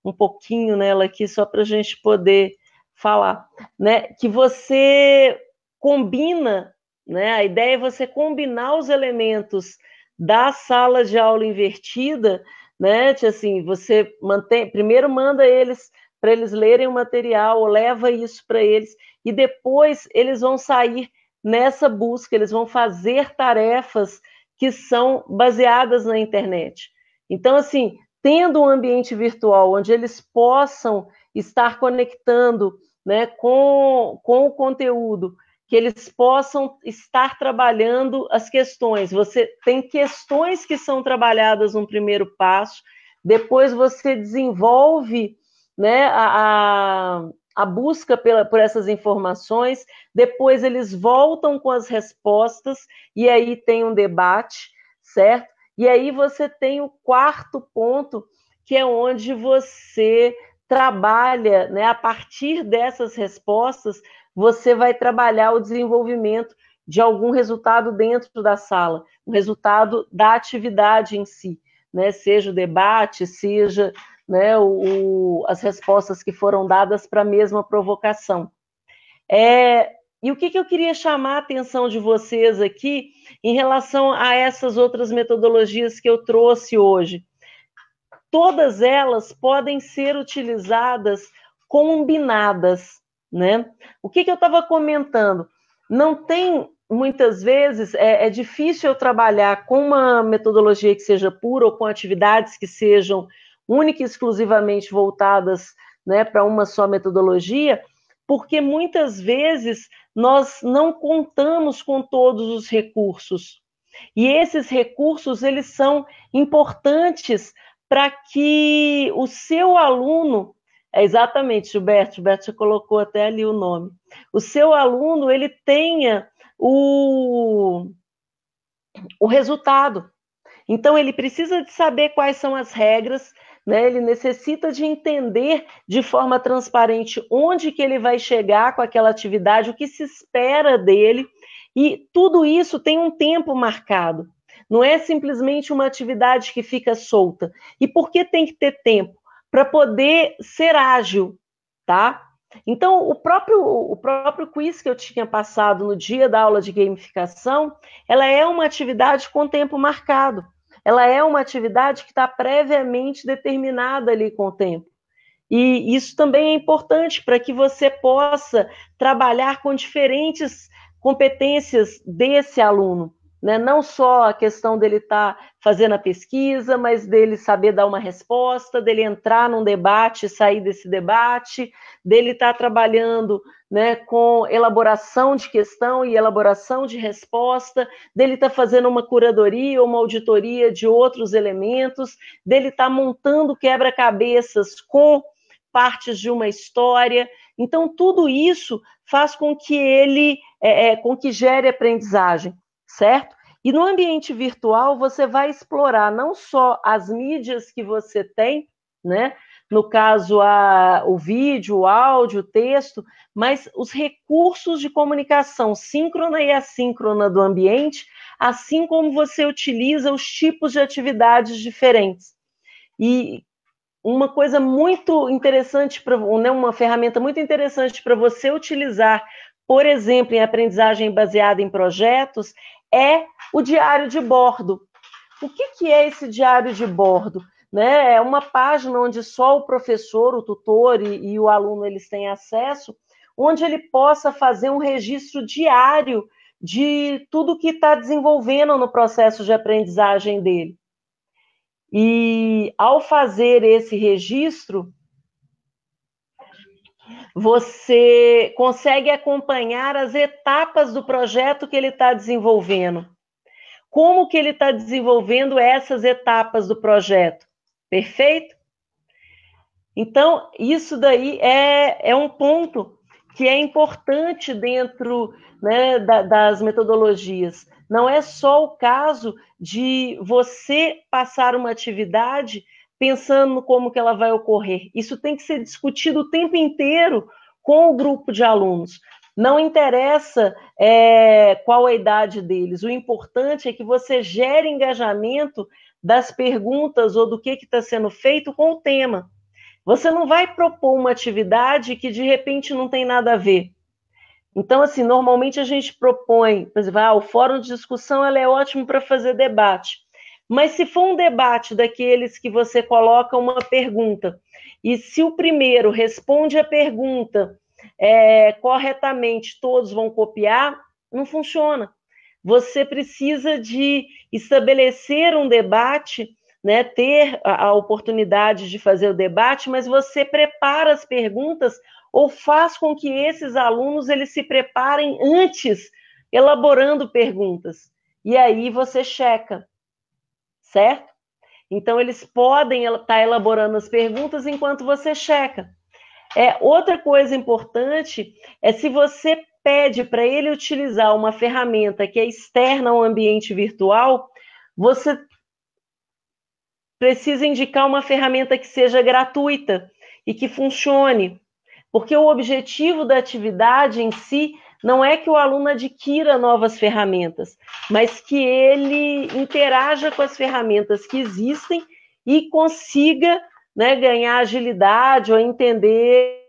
um pouquinho nela aqui, só para a gente poder falar, né? Que você combina, né? A ideia é você combinar os elementos da sala de aula invertida, né? Assim, você primeiro manda eles para eles lerem o material, ou leva isso para eles, e depois eles vão sair nessa busca, eles vão fazer tarefas que são baseadas na internet. Então, assim, tendo um ambiente virtual onde eles possam estar conectando, né, com o conteúdo que eles possam estar trabalhando as questões. Você tem questões que são trabalhadas no primeiro passo, depois você desenvolve, né, a busca por essas informações, depois eles voltam com as respostas, e aí tem um debate, certo? E aí você tem o quarto ponto, que é onde você trabalha, né, a partir dessas respostas, você vai trabalhar o desenvolvimento de algum resultado dentro da sala, o resultado da atividade em si, né? Seja o debate, seja, né, as respostas que foram dadas para a mesma provocação. E o que eu queria chamar a atenção de vocês aqui em relação a essas outras metodologias que eu trouxe hoje? Todas elas podem ser utilizadas combinadas, né? O que eu estava comentando? Não tem, muitas vezes, é difícil eu trabalhar com uma metodologia que seja pura ou com atividades que sejam única e exclusivamente voltadas, né, para uma só metodologia, porque muitas vezes nós não contamos com todos os recursos. E esses recursos, eles são importantes para que o seu aluno, exatamente, Gilberto já colocou até ali o nome, o seu aluno, ele tenha o resultado. Então, ele precisa de saber quais são as regras, né? Ele necessita de entender de forma transparente onde que ele vai chegar com aquela atividade, o que se espera dele, e tudo isso tem um tempo marcado. Não é simplesmente uma atividade que fica solta. E por que tem que ter tempo? Para poder ser ágil, tá? Então, o próprio quiz que eu tinha passado no dia da aula de gamificação, ela é uma atividade com tempo marcado. Ela é uma atividade que está previamente determinada ali com o tempo. E isso também é importante para que você possa trabalhar com diferentes competências desse aluno, né? Não só a questão dele estar fazendo a pesquisa, mas dele saber dar uma resposta, dele entrar num debate e sair desse debate, dele estar trabalhando, né, com elaboração de questão e elaboração de resposta, dele estar fazendo uma curadoria ou uma auditoria de outros elementos, dele estar montando quebra-cabeças com partes de uma história. Então, tudo isso faz com que ele com que gere aprendizagem, certo? E no ambiente virtual, você vai explorar não só as mídias que você tem, né? No caso, o vídeo, o áudio, o texto, mas os recursos de comunicação síncrona e assíncrona do ambiente, assim como você utiliza os tipos de atividades diferentes. E uma coisa muito interessante, né, uma ferramenta muito interessante para você utilizar, por exemplo, em aprendizagem baseada em projetos, é o diário de bordo. O que é esse diário de bordo? Né? É uma página onde só o professor, o tutor e o aluno eles têm acesso, onde ele possa fazer um registro diário de tudo que está desenvolvendo no processo de aprendizagem dele. E ao fazer esse registro, você consegue acompanhar as etapas do projeto que ele está desenvolvendo. Como que ele está desenvolvendo essas etapas do projeto? Perfeito? Então, isso daí é um ponto que é importante dentro, né, das metodologias. Não é só o caso de você passar uma atividade pensando como que ela vai ocorrer. Isso tem que ser discutido o tempo inteiro com o grupo de alunos. Não interessa qual a idade deles. O importante é que você gere engajamento das perguntas ou do que está sendo feito com o tema. Você não vai propor uma atividade que de repente não tem nada a ver. Então, assim, normalmente a gente propõe, por exemplo, o fórum de discussão ela é ótimo para fazer debate. Mas se for um debate daqueles que você coloca uma pergunta, e se o primeiro responde a pergunta corretamente, todos vão copiar, não funciona. Você precisa de estabelecer um debate né, ter a oportunidade de fazer o debate, mas você prepara as perguntas ou faz com que esses alunos eles se preparem antes, elaborando perguntas. E aí você checa, certo? Então, eles podem estar elaborando as perguntas enquanto você checa. Outra coisa importante é se você pede para ele utilizar uma ferramenta que é externa ao ambiente virtual, você precisa indicar uma ferramenta que seja gratuita e que funcione. Porque o objetivo da atividade em si não é que o aluno adquira novas ferramentas, mas que ele interaja com as ferramentas que existem e consiga, né, ganhar agilidade ou entender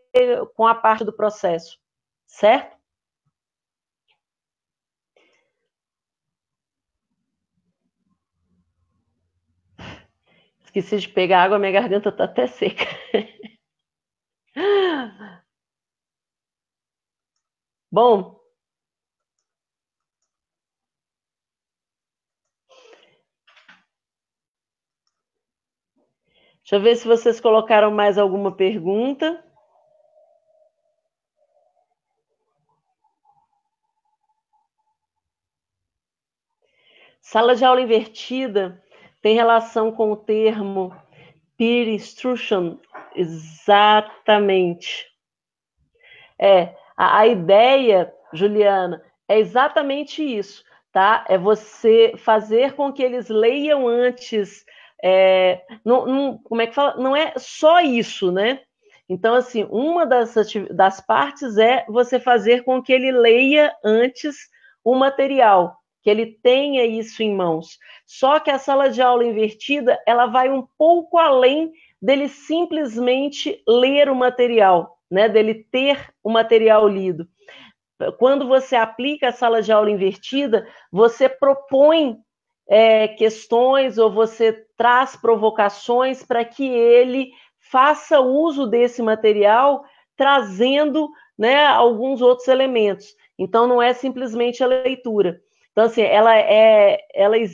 com a parte do processo, certo? Esqueci de pegar água, minha garganta está até seca. Bom, deixa eu ver se vocês colocaram mais alguma pergunta. Sala de aula invertida tem relação com o termo peer instruction? Exatamente. A ideia, Juliana, é exatamente isso, tá? É você fazer com que eles leiam antes. Como é que fala? Não é só isso, né? Então, assim, uma das partes é você fazer com que ele leia antes o material, que ele tenha isso em mãos. Só que a sala de aula invertida, ela vai um pouco além dele simplesmente ler o material, né? Dele ter o material lido. Quando você aplica a sala de aula invertida, você propõe questões ou você traz provocações para que ele faça uso desse material, trazendo, né, alguns outros elementos. Então, não é simplesmente a leitura. Então, assim,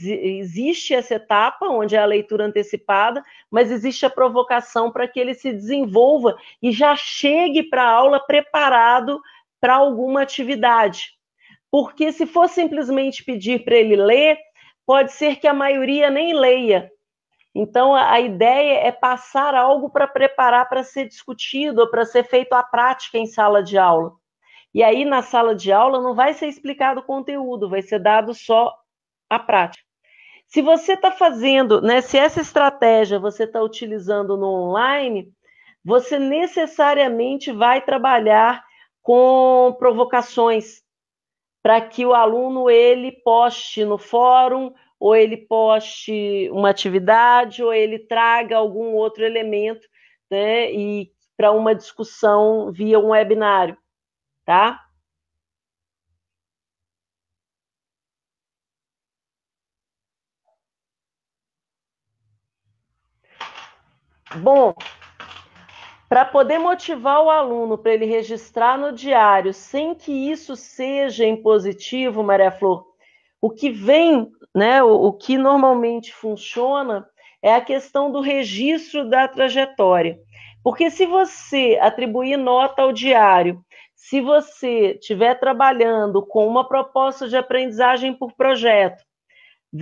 existe essa etapa, onde é a leitura antecipada, mas existe a provocação para que ele se desenvolva e já chegue para a aula preparado para alguma atividade. Porque se for simplesmente pedir para ele ler, pode ser que a maioria nem leia. Então, a ideia é passar algo para preparar para ser discutido ou para ser feito à prática em sala de aula. E aí, na sala de aula, não vai ser explicado o conteúdo, vai ser dado só a prática. Se você está fazendo, né, se essa estratégia você está utilizando no online, você necessariamente vai trabalhar com provocações para que o aluno ele poste no fórum, ou ele poste uma atividade, ou ele traga algum outro elemento, né, e para uma discussão via um webinário, tá? Bom, para poder motivar o aluno para ele registrar no diário, sem que isso seja impositivo, Maria Flor, o que vem, né, o que normalmente funciona é a questão do registro da trajetória. Porque se você atribuir nota ao diário, se você estiver trabalhando com uma proposta de aprendizagem por projeto,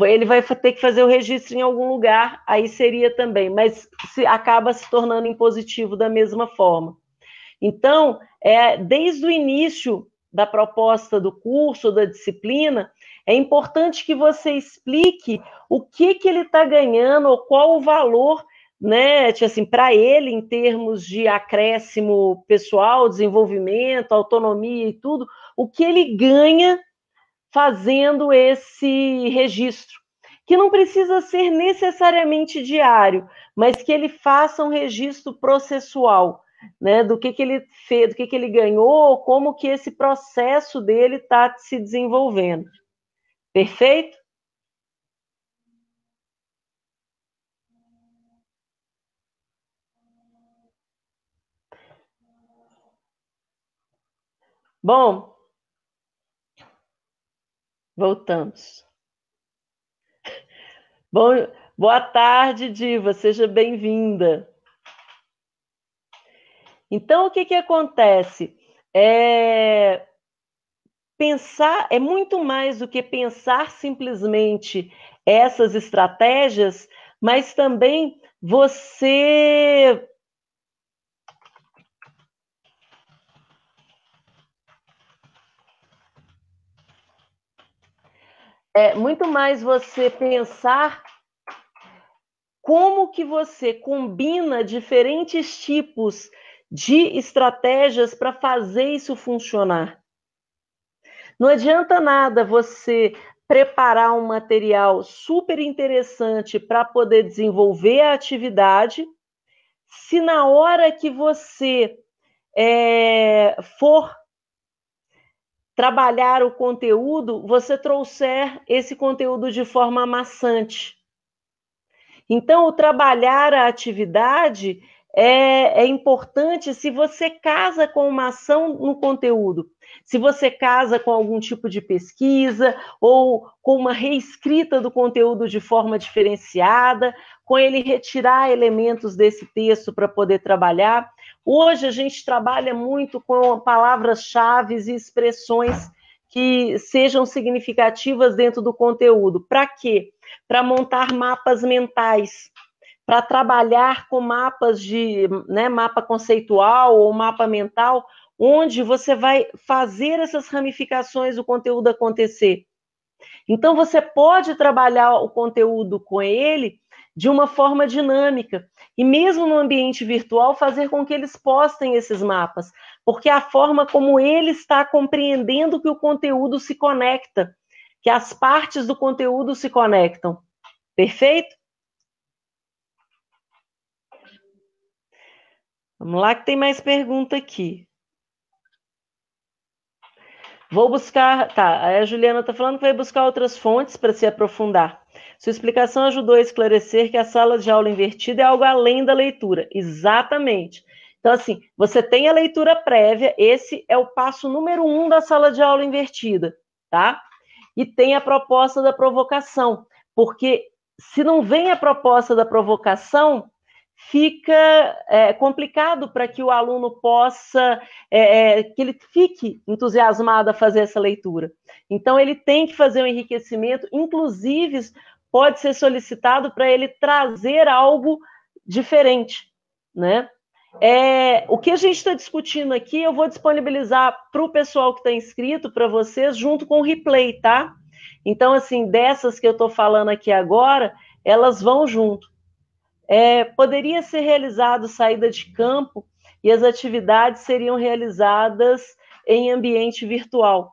ele vai ter que fazer o registro em algum lugar, aí seria também, mas acaba se tornando impositivo da mesma forma. Então, desde o início da proposta do curso, da disciplina, é importante que você explique o que ele está ganhando, ou qual o valor, né, assim, para ele, em termos de acréscimo pessoal, desenvolvimento, autonomia e tudo, o que ele ganha fazendo esse registro, que não precisa ser necessariamente diário, mas que ele faça um registro processual, né, do que ele fez, do que ele ganhou, como que esse processo dele está se desenvolvendo. Perfeito? Bom, voltamos. Bom, Boa tarde, Diva, seja bem-vinda. Então, o que acontece? Pensar é muito mais do que pensar simplesmente essas estratégias, mas também você muito mais você pensar como que você combina diferentes tipos de estratégias para fazer isso funcionar. Não adianta nada você preparar um material super interessante para poder desenvolver a atividade, se na hora que você for trabalhar o conteúdo, você trouxer esse conteúdo de forma maçante. Então, o trabalhar a atividade é importante se você casa com uma ação no conteúdo. Se você casa com algum tipo de pesquisa ou com uma reescrita do conteúdo de forma diferenciada, com ele retirar elementos desse texto para poder trabalhar. Hoje a gente trabalha muito com palavras-chave e expressões que sejam significativas dentro do conteúdo. Para quê? Para montar mapas mentais, para trabalhar com mapas de, mapa conceitual ou mapa mental, onde você vai fazer essas ramificações do conteúdo acontecer. Então, você pode trabalhar o conteúdo com ele de uma forma dinâmica. E mesmo no ambiente virtual, fazer com que eles postem esses mapas. Porque a forma como ele está compreendendo que o conteúdo se conecta, que as partes do conteúdo se conectam. Perfeito? Vamos lá que tem mais pergunta aqui. Vou buscar... Tá, a Juliana está falando que vai buscar outras fontes para se aprofundar. Sua explicação ajudou a esclarecer que a sala de aula invertida é algo além da leitura. Exatamente. Então, assim, você tem a leitura prévia, esse é o passo número 1 da sala de aula invertida, tá? E tem a proposta da provocação, porque se não vem a proposta da provocação, fica complicado para que o aluno possa, que ele fique entusiasmado a fazer essa leitura. Então, ele tem que fazer um enriquecimento, inclusive pode ser solicitado para ele trazer algo diferente, né? O que a gente está discutindo aqui, eu vou disponibilizar para o pessoal que está inscrito, para vocês, junto com o replay, tá? Então, assim, dessas que eu estou falando aqui agora, elas vão junto. Poderia ser realizado saída de campo e as atividades seriam realizadas em ambiente virtual.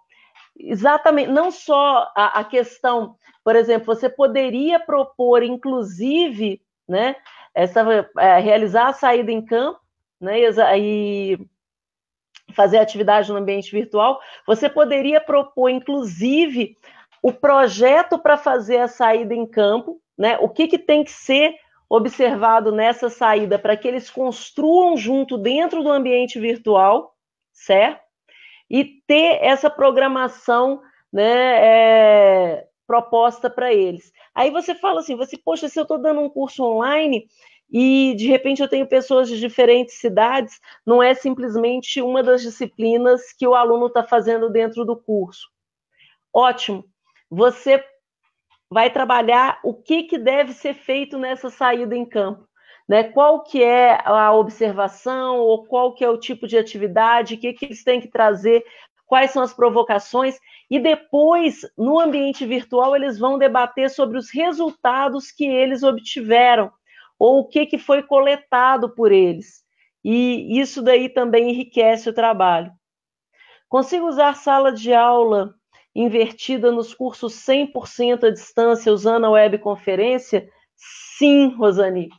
Exatamente, não só a questão, por exemplo, você poderia propor, inclusive, né, realizar a saída em campo, né, e fazer atividade no ambiente virtual, você poderia propor, inclusive, o projeto para fazer a saída em campo, né, o que tem que ser observado nessa saída para que eles construam junto dentro do ambiente virtual, certo? E ter essa programação, né, proposta para eles. Aí você fala assim, poxa, se eu estou dando um curso online e de repente eu tenho pessoas de diferentes cidades, não é simplesmente uma das disciplinas que o aluno está fazendo dentro do curso. Ótimo. Você vai trabalhar o que deve ser feito nessa saída em campo. Né? Qual que é a observação, ou qual que é o tipo de atividade, o que eles têm que trazer, quais são as provocações, e depois, no ambiente virtual, eles vão debater sobre os resultados que eles obtiveram, ou o que foi coletado por eles. E isso daí também enriquece o trabalho. Consigo usar sala de aula invertida nos cursos 100% à distância usando a webconferência? Sim, Rosani,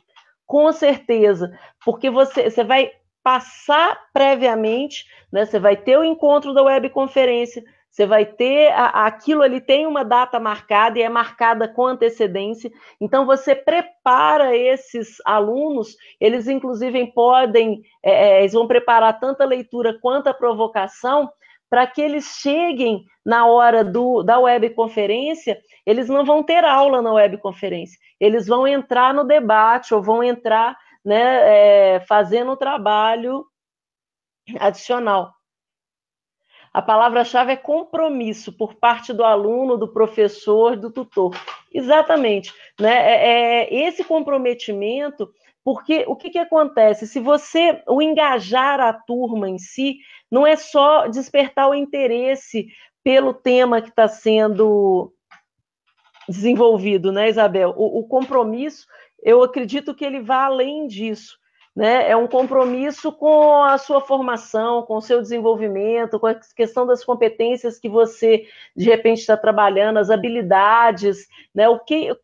com certeza, porque você vai passar previamente, né? Você vai ter o encontro da webconferência, você vai ter aquilo ali, tem uma data marcada e é marcada com antecedência, então você prepara esses alunos, eles inclusive podem, eles vão preparar tanto a leitura quanto a provocação, para que eles cheguem na hora da webconferência, eles não vão ter aula na webconferência, eles vão entrar no debate ou vão entrar, né, fazendo um trabalho adicional. A palavra-chave é compromisso por parte do aluno, do professor, do tutor. Exatamente, né? Esse comprometimento, porque o que acontece? Se você o engajar a turma em si, não é só despertar o interesse pelo tema que está sendo desenvolvido, né, Isabel? O compromisso, eu acredito que ele vai além disso. Né? É um compromisso com a sua formação, com o seu desenvolvimento, com a questão das competências que você, de repente, está trabalhando, as habilidades, né? O que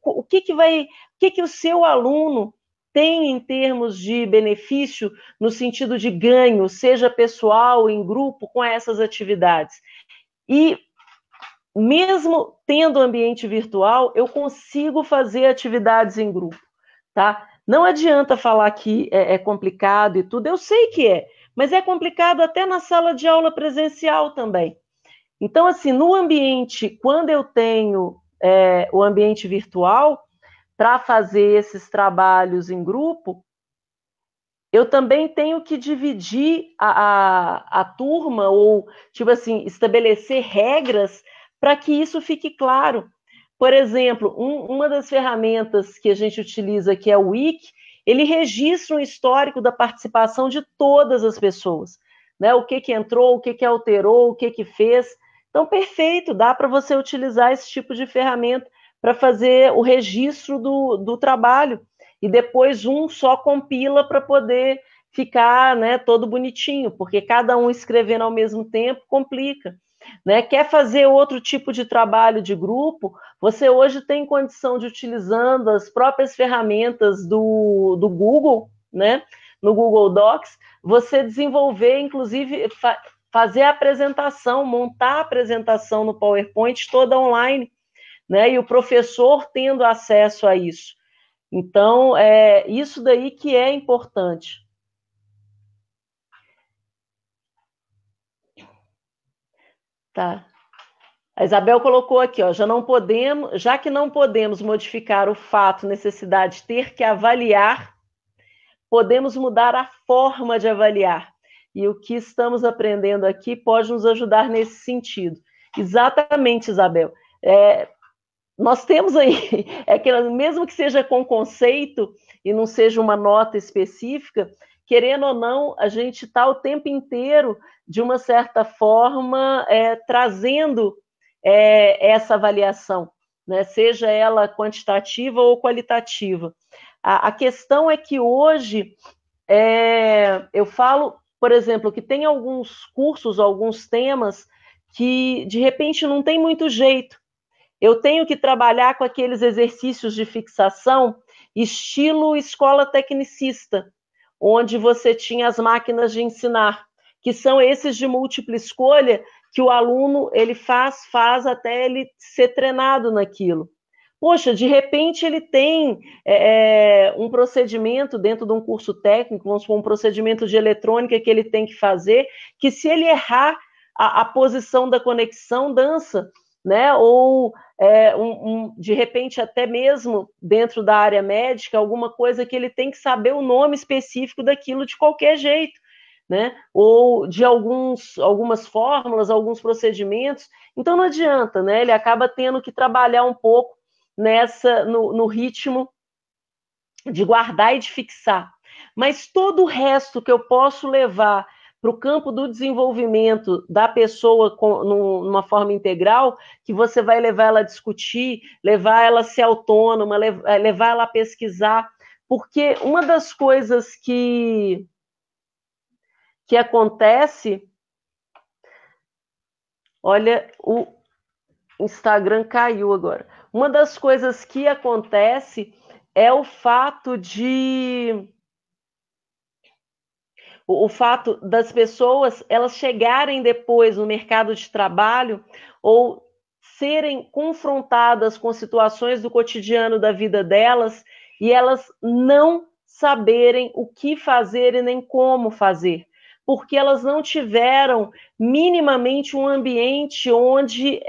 o seu aluno tem em termos de benefício, no sentido de ganho, seja pessoal, em grupo, com essas atividades. E mesmo tendo ambiente virtual, eu consigo fazer atividades em grupo, tá? Não adianta falar que é complicado e tudo, eu sei que é, mas é complicado até na sala de aula presencial também. Então, assim, no ambiente, quando eu tenho o ambiente virtual, para fazer esses trabalhos em grupo, eu também tenho que dividir a turma, ou, tipo assim, estabelecer regras para que isso fique claro. Por exemplo, uma das ferramentas que a gente utiliza, que é o Wiki, ele registra um histórico da participação de todas as pessoas, né? O que entrou, o que alterou, o que fez. Então, perfeito, dá para você utilizar esse tipo de ferramenta para fazer o registro do trabalho. E depois um só compila para poder ficar, né, todo bonitinho, porque cada um escrevendo ao mesmo tempo complica. Né? Quer fazer outro tipo de trabalho de grupo, você hoje tem condição de, utilizando as próprias ferramentas do Google, né? No Google Docs, você desenvolver, inclusive, fazer a apresentação, montar a apresentação no PowerPoint toda online, né? E o professor tendo acesso a isso. Então, é isso daí que é importante. Tá. A Isabel colocou aqui, ó, já que não podemos modificar o fato, necessidade de ter que avaliar, podemos mudar a forma de avaliar. E o que estamos aprendendo aqui pode nos ajudar nesse sentido. Exatamente, Isabel. Nós temos aí, que mesmo que seja com conceito e não seja uma nota específica, querendo ou não, a gente está o tempo inteiro, de uma certa forma, trazendo essa avaliação, né? Seja ela quantitativa ou qualitativa. A questão é que hoje, eu falo, por exemplo, que tem alguns cursos, alguns temas que, de repente, não tem muito jeito. Eu tenho que trabalhar com aqueles exercícios de fixação, estilo escola tecnicista, onde você tinha as máquinas de ensinar, que são esses de múltipla escolha, que o aluno ele faz até ele ser treinado naquilo. Poxa, de repente ele tem um procedimento dentro de um curso técnico, vamos supor, um procedimento de eletrônica que ele tem que fazer, que se ele errar a posição da conexão, dança, né? Ou de repente até mesmo dentro da área médica, alguma coisa que ele tem que saber o nome específico daquilo de qualquer jeito, né? Ou de algumas fórmulas, alguns procedimentos. Então não adianta, né? Ele acaba tendo que trabalhar um pouco no ritmo de guardar e de fixar. Mas todo o resto que eu posso levar para o campo do desenvolvimento da pessoa numa forma integral, que você vai levar ela a discutir, levar ela a ser autônoma, levar ela a pesquisar, porque uma das coisas que acontece, olha, o Instagram caiu agora. Uma das coisas que acontece é o fato das pessoas elas chegarem depois no mercado de trabalho ou serem confrontadas com situações do cotidiano da vida delas e elas não saberem o que fazer e nem como fazer. porque elas não tiveram minimamente um ambiente onde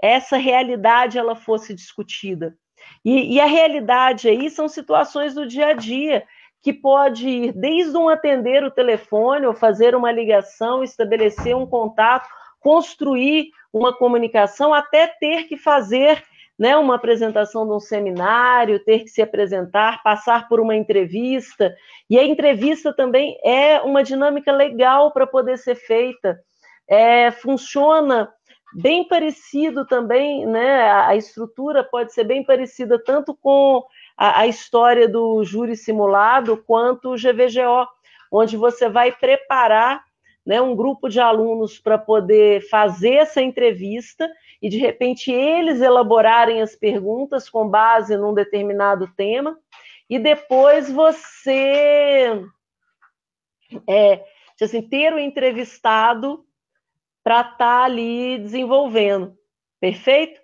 essa realidade ela fosse discutida. E a realidade aí são situações do dia a dia, que pode ir desde um atender o telefone, ou fazer uma ligação, estabelecer um contato, construir uma comunicação, até ter que fazer, né, uma apresentação de um seminário, ter que se apresentar, passar por uma entrevista. E a entrevista também é uma dinâmica legal para poder ser feita. Funciona bem parecido também, né? A estrutura pode ser bem parecida tanto com a história do júri simulado quanto o GVGO, onde você vai preparar, né, um grupo de alunos para poder fazer essa entrevista e, de repente, eles elaborarem as perguntas com base num determinado tema, e depois você assim, ter o entrevistado para estar ali desenvolvendo. Perfeito?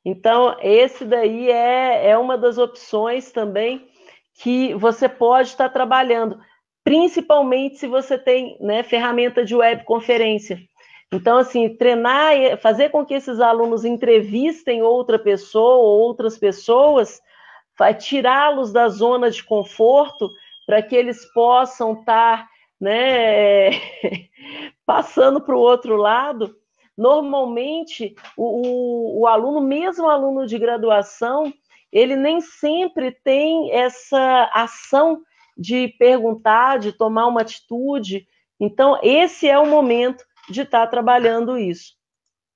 Então, esse daí é uma das opções também que você pode estar trabalhando, principalmente se você tem, né, ferramenta de webconferência. Então, assim, treinar, fazer com que esses alunos entrevistem outra pessoa ou outras pessoas, vai tirá-los da zona de conforto para que eles possam estar, né, passando para o outro lado. Normalmente, o aluno, mesmo o aluno de graduação, ele nem sempre tem essa ação de perguntar, de tomar uma atitude. Então, esse é o momento de estar trabalhando isso,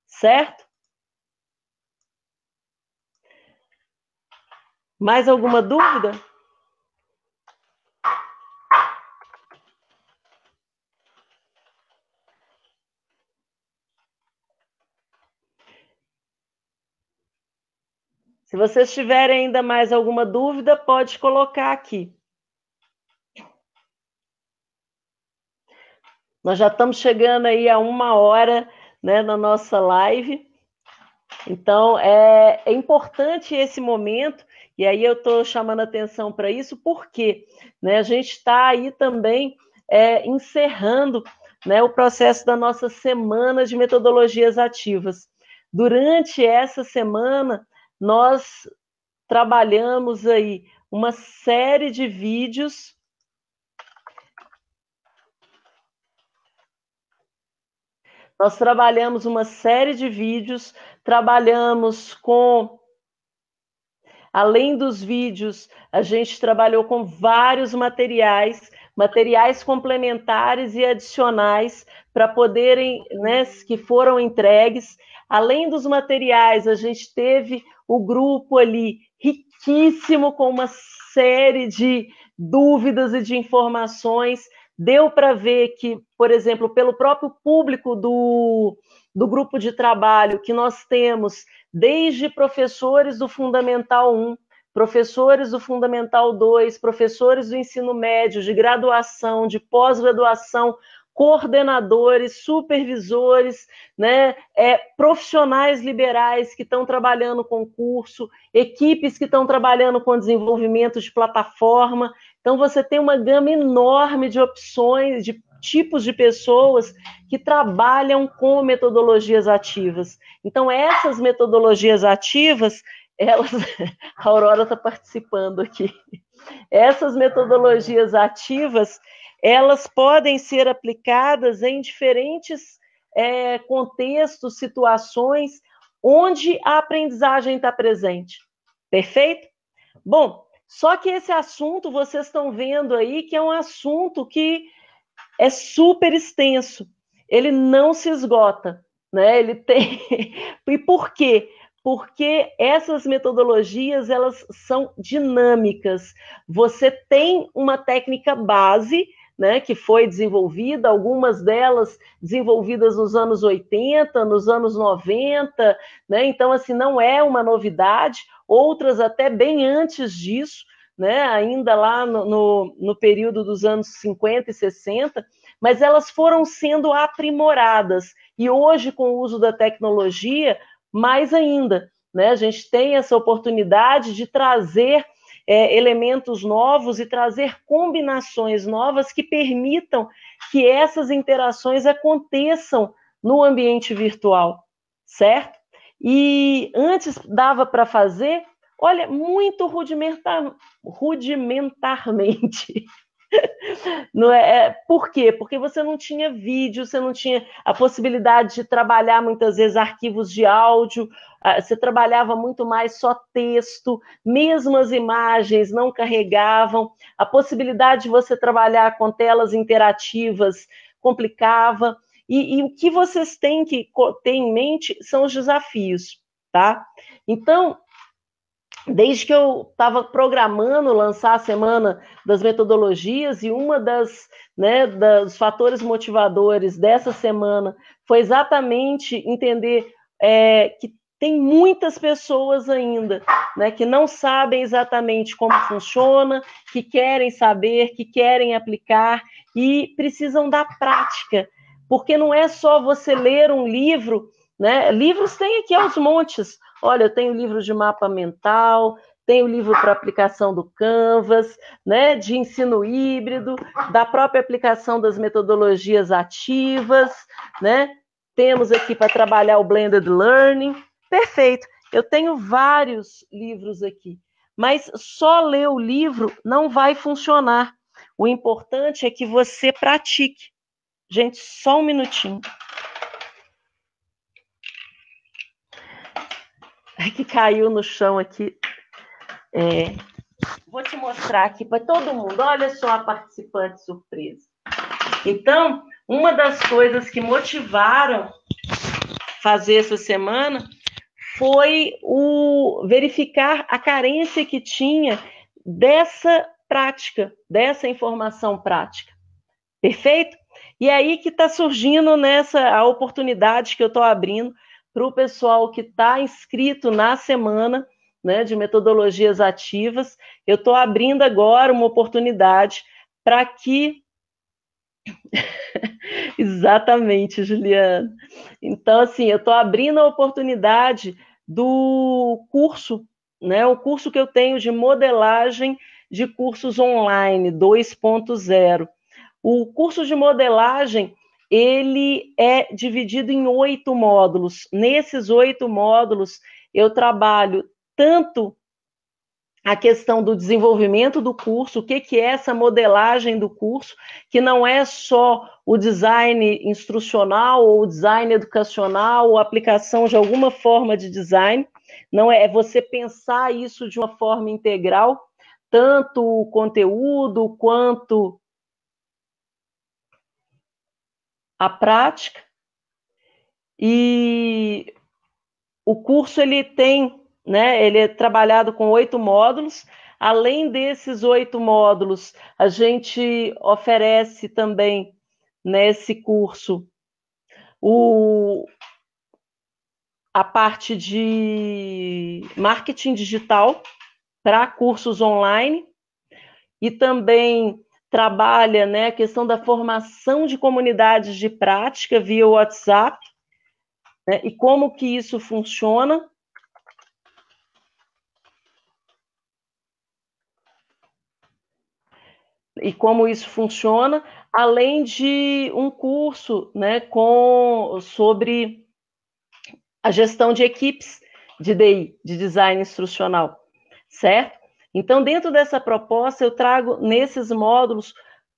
certo? Mais alguma dúvida? Se vocês tiverem ainda mais alguma dúvida, pode colocar aqui. Nós já estamos chegando aí a 1 hora, né, na nossa live. Então, é importante esse momento, e aí eu estou chamando atenção para isso, porque, né, a gente está aí também encerrando, né, o processo da nossa semana de metodologias ativas. Durante essa semana, nós trabalhamos aí uma série de vídeos. Nós trabalhamos uma série de vídeos, trabalhamos com... Além dos vídeos, a gente trabalhou com vários materiais complementares e adicionais para poderem, né, que foram entregues. Além dos materiais, a gente teve o grupo ali riquíssimo com uma série de dúvidas e de informações. Deu para ver que, por exemplo, pelo próprio público do grupo de trabalho, que nós temos desde professores do Fundamental 1, professores do Fundamental 2, professores do ensino médio, de graduação, de pós-graduação, coordenadores, supervisores, né, profissionais liberais que estão trabalhando com curso, equipes que estão trabalhando com desenvolvimento de plataforma. Então, você tem uma gama enorme de opções, de tipos de pessoas que trabalham com metodologias ativas. Então, essas metodologias ativas, elas... A Aurora está participando aqui. Essas metodologias ativas, elas podem ser aplicadas em diferentes contextos, situações, onde a aprendizagem está presente. Perfeito? Bom, só que esse assunto, vocês estão vendo aí, que é um assunto que é super extenso. Ele não se esgota, né? Ele tem... E por quê? Porque essas metodologias, elas são dinâmicas. Você tem uma técnica base, né, que foi desenvolvida, algumas delas desenvolvidas nos anos 80, nos anos 90, né? Então, assim, não é uma novidade, outras até bem antes disso, né? Ainda lá no período dos anos 50 e 60, mas elas foram sendo aprimoradas. E hoje, com o uso da tecnologia, mais ainda, né? A gente tem essa oportunidade de trazer elementos novos e trazer combinações novas que permitam que essas interações aconteçam no ambiente virtual, certo? E antes dava para fazer, olha, muito rudimentarmente. Não por quê? Porque você não tinha vídeo, você não tinha a possibilidade de trabalhar muitas vezes arquivos de áudio, você trabalhava muito mais só texto, mesmo as imagens não carregavam, a possibilidade de você trabalhar com telas interativas complicava, e o que vocês têm que ter em mente são os desafios, tá? Então, desde que eu estava programando lançar a Semana das Metodologias, e uma dos fatores motivadores dessa semana foi exatamente entender que tem muitas pessoas ainda, né, que não sabem exatamente como funciona, que querem saber, que querem aplicar e precisam da prática, porque não é só você ler um livro, né? Livros tem aqui aos montes. Olha, eu tenho livro de mapa mental, tenho livro para aplicação do Canvas, né, de ensino híbrido, da própria aplicação das metodologias ativas, né? Temos aqui para trabalhar o Blended Learning. Perfeito. Eu tenho vários livros aqui, mas só ler o livro não vai funcionar. O importante é que você pratique. Gente, só um minutinho. Que caiu no chão aqui. Vou te mostrar aqui para todo mundo. Olha só a participante surpresa. Então, uma das coisas que motivaram fazer essa semana foi o verificar a carência que tinha dessa prática, dessa informação prática. Perfeito? E aí que está surgindo a oportunidade que eu estou abrindo para o pessoal que está inscrito na semana, né, de metodologias ativas. Eu estou abrindo agora uma oportunidade para que... Exatamente, Juliana. Então, assim, eu estou abrindo a oportunidade do curso, né, o curso que eu tenho de modelagem de cursos online 2.0. O curso de modelagem, ele é dividido em 8 módulos. Nesses 8 módulos, eu trabalho tanto a questão do desenvolvimento do curso, o que é essa modelagem do curso, que não é só o design instrucional ou o design educacional ou aplicação de alguma forma de design, não é você pensar isso de uma forma integral, tanto o conteúdo quanto a prática. E o curso ele é trabalhado com 8 módulos. Além desses 8 módulos, a gente oferece também nesse curso a parte de marketing digital para cursos online, e também trabalha, né, a questão da formação de comunidades de prática via WhatsApp, né, e como que isso funciona. E como isso funciona, além de um curso, né, sobre a gestão de equipes de DI, de design instrucional, certo? Então, dentro dessa proposta, eu trago nesses módulos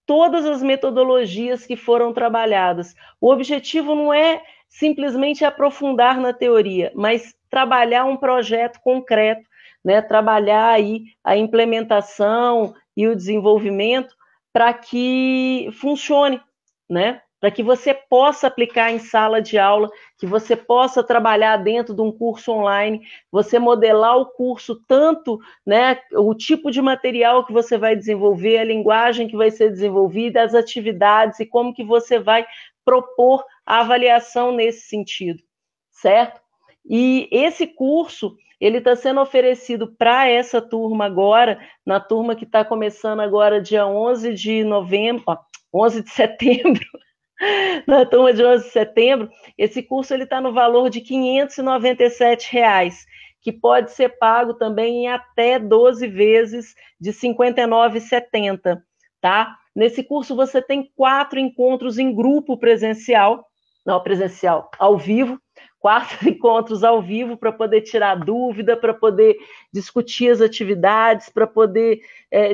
todas as metodologias que foram trabalhadas. O objetivo não é simplesmente aprofundar na teoria, mas trabalhar um projeto concreto, né? Trabalhar aí a implementação e o desenvolvimento para que funcione, né? Para que você possa aplicar em sala de aula, que você possa trabalhar dentro de um curso online, você modelar o curso tanto, né, o tipo de material que você vai desenvolver, a linguagem que vai ser desenvolvida, as atividades e como que você vai propor a avaliação nesse sentido, certo? E esse curso, ele está sendo oferecido para essa turma agora, na turma que está começando agora dia 11 de novembro, 11 de setembro, na turma de 11 de setembro, esse curso está no valor de R$ 597, que pode ser pago também em até 12 vezes de R$ 59,70, tá? Nesse curso você tem 4 encontros em grupo presencial, não presencial, ao vivo, 4 encontros ao vivo para poder tirar dúvida, para poder discutir as atividades, para poder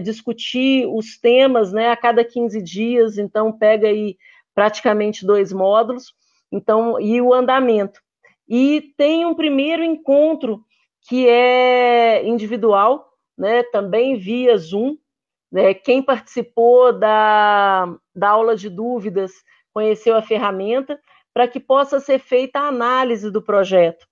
discutir os temas, né, a cada 15 dias, então pega aí praticamente 2 módulos, então, e o andamento. E tem um primeiro encontro que é individual, né, também via Zoom, né, quem participou da aula de dúvidas conheceu a ferramenta, para que possa ser feita a análise do projeto.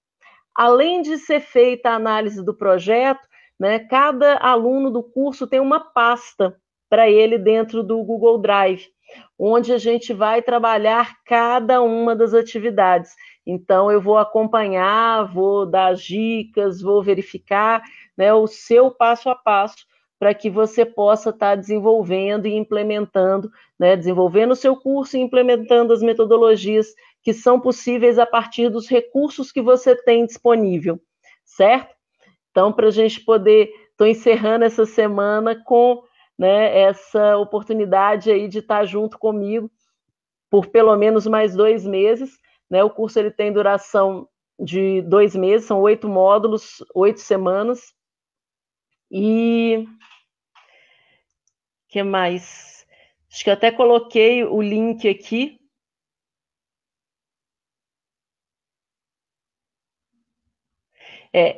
Além de ser feita a análise do projeto, né, cada aluno do curso tem uma pasta para ele dentro do Google Drive, onde a gente vai trabalhar cada uma das atividades. Então, eu vou acompanhar, vou dar dicas, vou verificar, né, o seu passo a passo para que você possa estar desenvolvendo e implementando, né, desenvolvendo o seu curso e implementando as metodologias que são possíveis a partir dos recursos que você tem disponível, certo? Então, para a gente poder, estou encerrando essa semana com, né, essa oportunidade aí de estar junto comigo por pelo menos mais 2 meses, né? O curso ele tem duração de 2 meses, são 8 módulos, 8 semanas. E que mais? Acho que eu até coloquei o link aqui.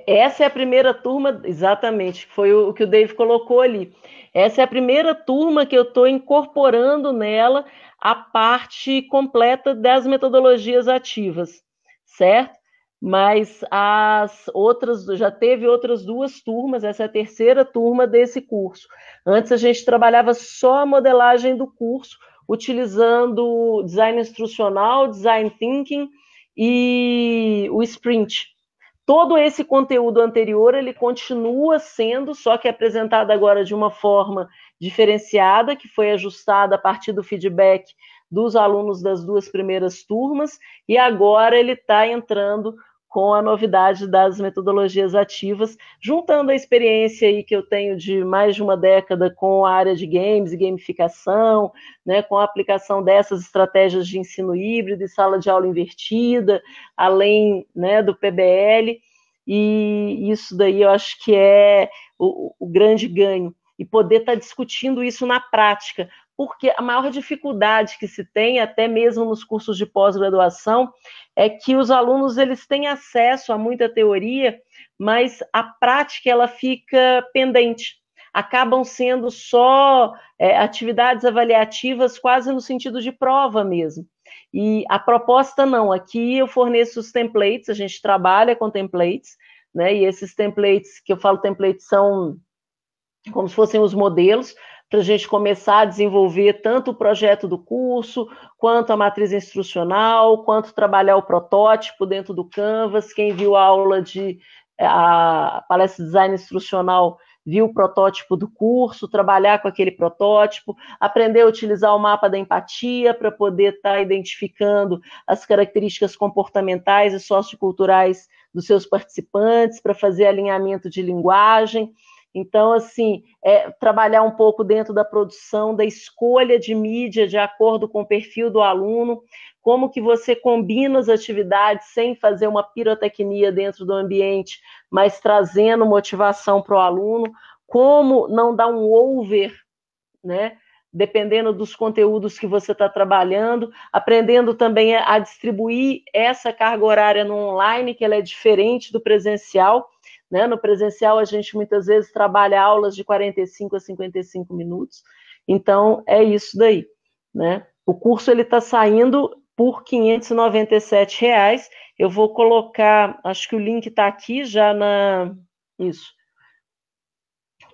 Essa é a primeira turma, exatamente, foi o que o Dave colocou ali. Essa é a primeira turma que eu estou incorporando nela a parte completa das metodologias ativas, certo? Mas as outras, já teve outras 2 turmas, essa é a terceira turma desse curso. Antes a gente trabalhava só a modelagem do curso, utilizando design instrucional, design thinking e o sprint. Todo esse conteúdo anterior, ele continua sendo, só que apresentado agora de uma forma diferenciada, que foi ajustada a partir do feedback dos alunos das 2 primeiras turmas, e agora ele está entrando com a novidade das metodologias ativas, juntando a experiência aí que eu tenho de mais de uma década com a área de games e gamificação, né, com a aplicação dessas estratégias de ensino híbrido e sala de aula invertida, além, né, do PBL, e isso daí eu acho que é o grande ganho, e poder estar discutindo isso na prática, porque a maior dificuldade que se tem, até mesmo nos cursos de pós-graduação, é que os alunos eles têm acesso a muita teoria, mas a prática ela fica pendente. Acabam sendo só atividades avaliativas quase no sentido de prova mesmo. E a proposta não, aqui eu forneço os templates, a gente trabalha com templates, né? E esses templates, que eu falo templates, são como se fossem os modelos, para a gente começar a desenvolver tanto o projeto do curso, quanto a matriz instrucional, quanto trabalhar o protótipo dentro do Canvas. Quem viu a palestra de design instrucional viu o protótipo do curso, trabalhar com aquele protótipo, aprender a utilizar o mapa da empatia para poder estar identificando as características comportamentais e socioculturais dos seus participantes, para fazer alinhamento de linguagem. Então, assim, trabalhar um pouco dentro da produção, da escolha de mídia de acordo com o perfil do aluno, como que você combina as atividades sem fazer uma pirotecnia dentro do ambiente, mas trazendo motivação para o aluno, como não dar um over, né? Dependendo dos conteúdos que você está trabalhando, aprendendo também a distribuir essa carga horária no online, que ela é diferente do presencial, né? No presencial, a gente muitas vezes trabalha aulas de 45 a 55 minutos. Então, é isso daí, né? O curso está saindo por R$ 597. Eu vou colocar, acho que o link está aqui já na... Isso.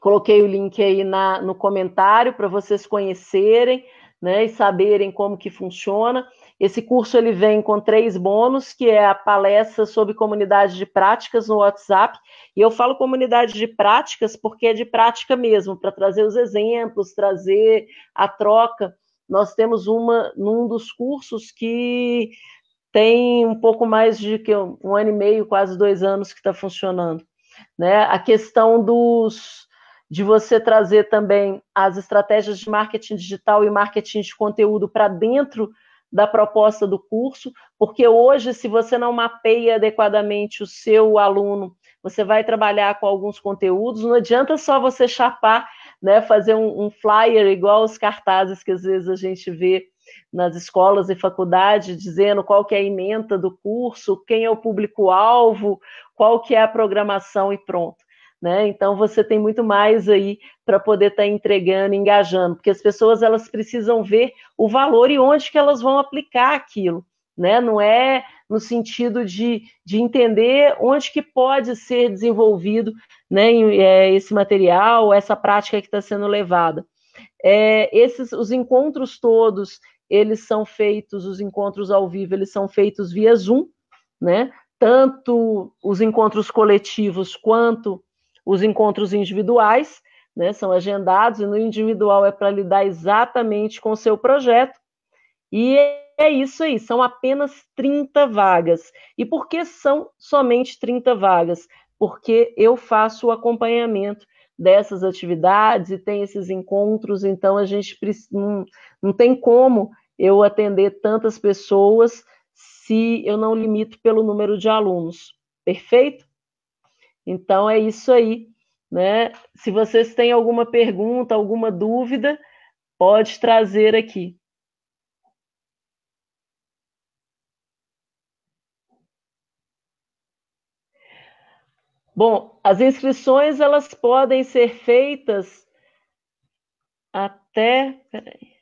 Coloquei o link aí no comentário para vocês conhecerem, né, e saberem como que funciona. Esse curso ele vem com 3 bônus, que é a palestra sobre comunidade de práticas no WhatsApp. E eu falo comunidade de práticas porque é de prática mesmo, para trazer os exemplos, trazer a troca. Nós temos num dos cursos que tem um pouco mais de 1 ano e meio, quase 2 anos que está funcionando. né? A questão de você trazer também as estratégias de marketing digital e marketing de conteúdo para dentro da proposta do curso, porque hoje, se você não mapeia adequadamente o seu aluno, você vai trabalhar com alguns conteúdos, não adianta só você chapar, né, fazer um flyer igual os cartazes que às vezes a gente vê nas escolas e faculdades, dizendo qual que é a ementa do curso, quem é o público-alvo, qual que é a programação e pronto. Né? Então você tem muito mais aí para poder estar entregando, engajando, porque as pessoas elas precisam ver o valor e onde que elas vão aplicar aquilo, né? Não é no sentido de entender onde que pode ser desenvolvido, né, esse material, essa prática que está sendo levada. Os encontros todos, eles são feitos, os encontros ao vivo, eles são feitos via Zoom, né? Tanto os encontros coletivos quanto os encontros individuais, né, são agendados, e no individual é para lidar exatamente com o seu projeto. E é isso aí, são apenas 30 vagas. E por que são somente 30 vagas? Porque eu faço o acompanhamento dessas atividades e tem esses encontros, então a gente não tem como eu atender tantas pessoas se eu não limito pelo número de alunos. Perfeito? Então é isso aí, né? Se vocês têm alguma pergunta, alguma dúvida, pode trazer aqui. Bom, as inscrições elas podem ser feitas até. Peraí.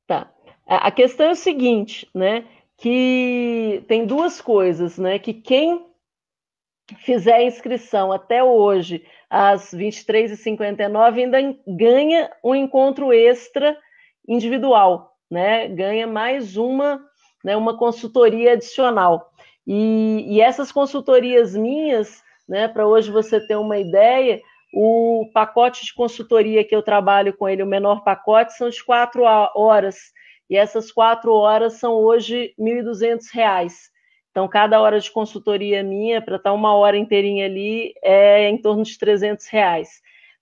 Tá. A questão é o seguinte, né? Que tem duas coisas, né? Que quem fizer a inscrição até hoje, às 23h59, ainda ganha um encontro extra individual, né? Ganha mais uma consultoria adicional. E essas consultorias minhas, né, para hoje você ter uma ideia, o pacote de consultoria que eu trabalho com ele, o menor pacote, são de 4 horas. E essas 4 horas são hoje R$ 1.200. Então, cada hora de consultoria minha, para estar uma hora inteirinha ali, é em torno de R$ 300.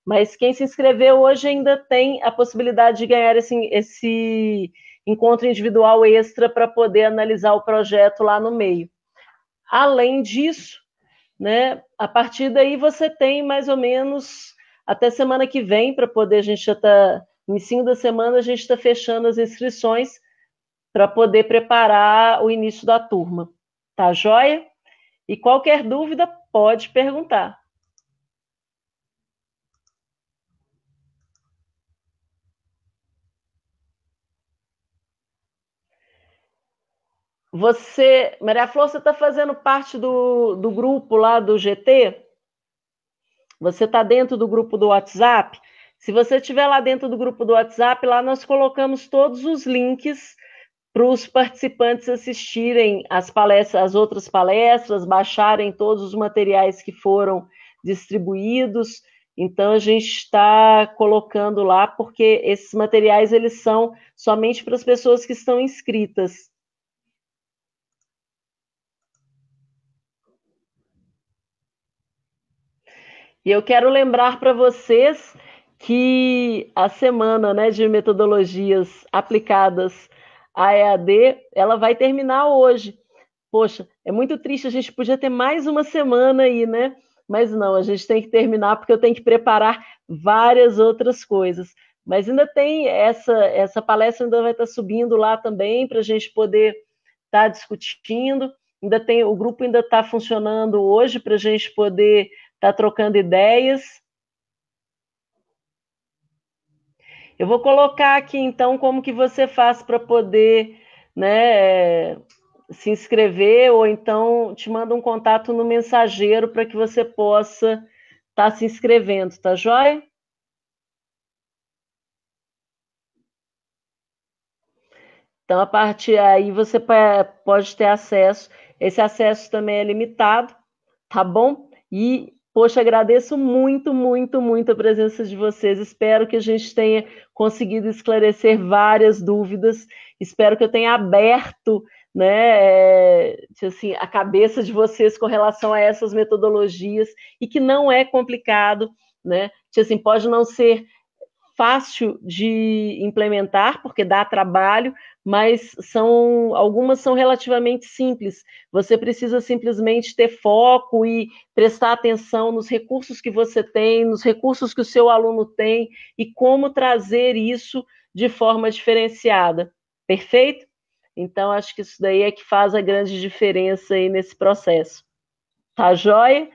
Mas quem se inscreveu hoje ainda tem a possibilidade de ganhar esse encontro individual extra para poder analisar o projeto lá no meio. Além disso, né, a partir daí você tem mais ou menos até semana que vem, para poder, a gente já está, no início da semana, a gente está fechando as inscrições para poder preparar o início da turma. Tá joia? E qualquer dúvida, pode perguntar. Você, Maria Flor, você está fazendo parte do grupo lá do GT? Você está dentro do grupo do WhatsApp? Se você estiver lá dentro do grupo do WhatsApp, lá nós colocamos todos os links para os participantes assistirem as outras palestras, baixarem todos os materiais que foram distribuídos. Então a gente está colocando lá porque esses materiais eles são somente para as pessoas que estão inscritas. E eu quero lembrar para vocês que a semana, né, de metodologias aplicadas à EAD, ela vai terminar hoje. Poxa, é muito triste, a gente podia ter mais uma semana aí, né? Mas não, a gente tem que terminar porque eu tenho que preparar várias outras coisas. Mas ainda tem essa palestra ainda vai estar subindo lá também para a gente poder estar discutindo. Ainda tem o grupo ainda está funcionando hoje para a gente poder estar trocando ideias. Eu vou colocar aqui então como que você faz para poder, né, se inscrever, ou então te manda um contato no mensageiro para que você possa estar se inscrevendo, tá joia? Então, a partir aí você pode ter acesso. Esse acesso também é limitado, tá bom? E, poxa, agradeço muito, muito, muito a presença de vocês. Espero que a gente tenha conseguido esclarecer várias dúvidas Espero que eu tenha aberto, né, assim, a cabeça de vocês com relação a essas metodologias e que não é complicado, né? Assim, pode não ser fácil de implementar, porque dá trabalho, mas algumas são relativamente simples. Você precisa simplesmente ter foco e prestar atenção nos recursos que você tem, nos recursos que o seu aluno tem e como trazer isso de forma diferenciada. Perfeito? Então, acho que isso daí é que faz a grande diferença aí nesse processo. Tá joia?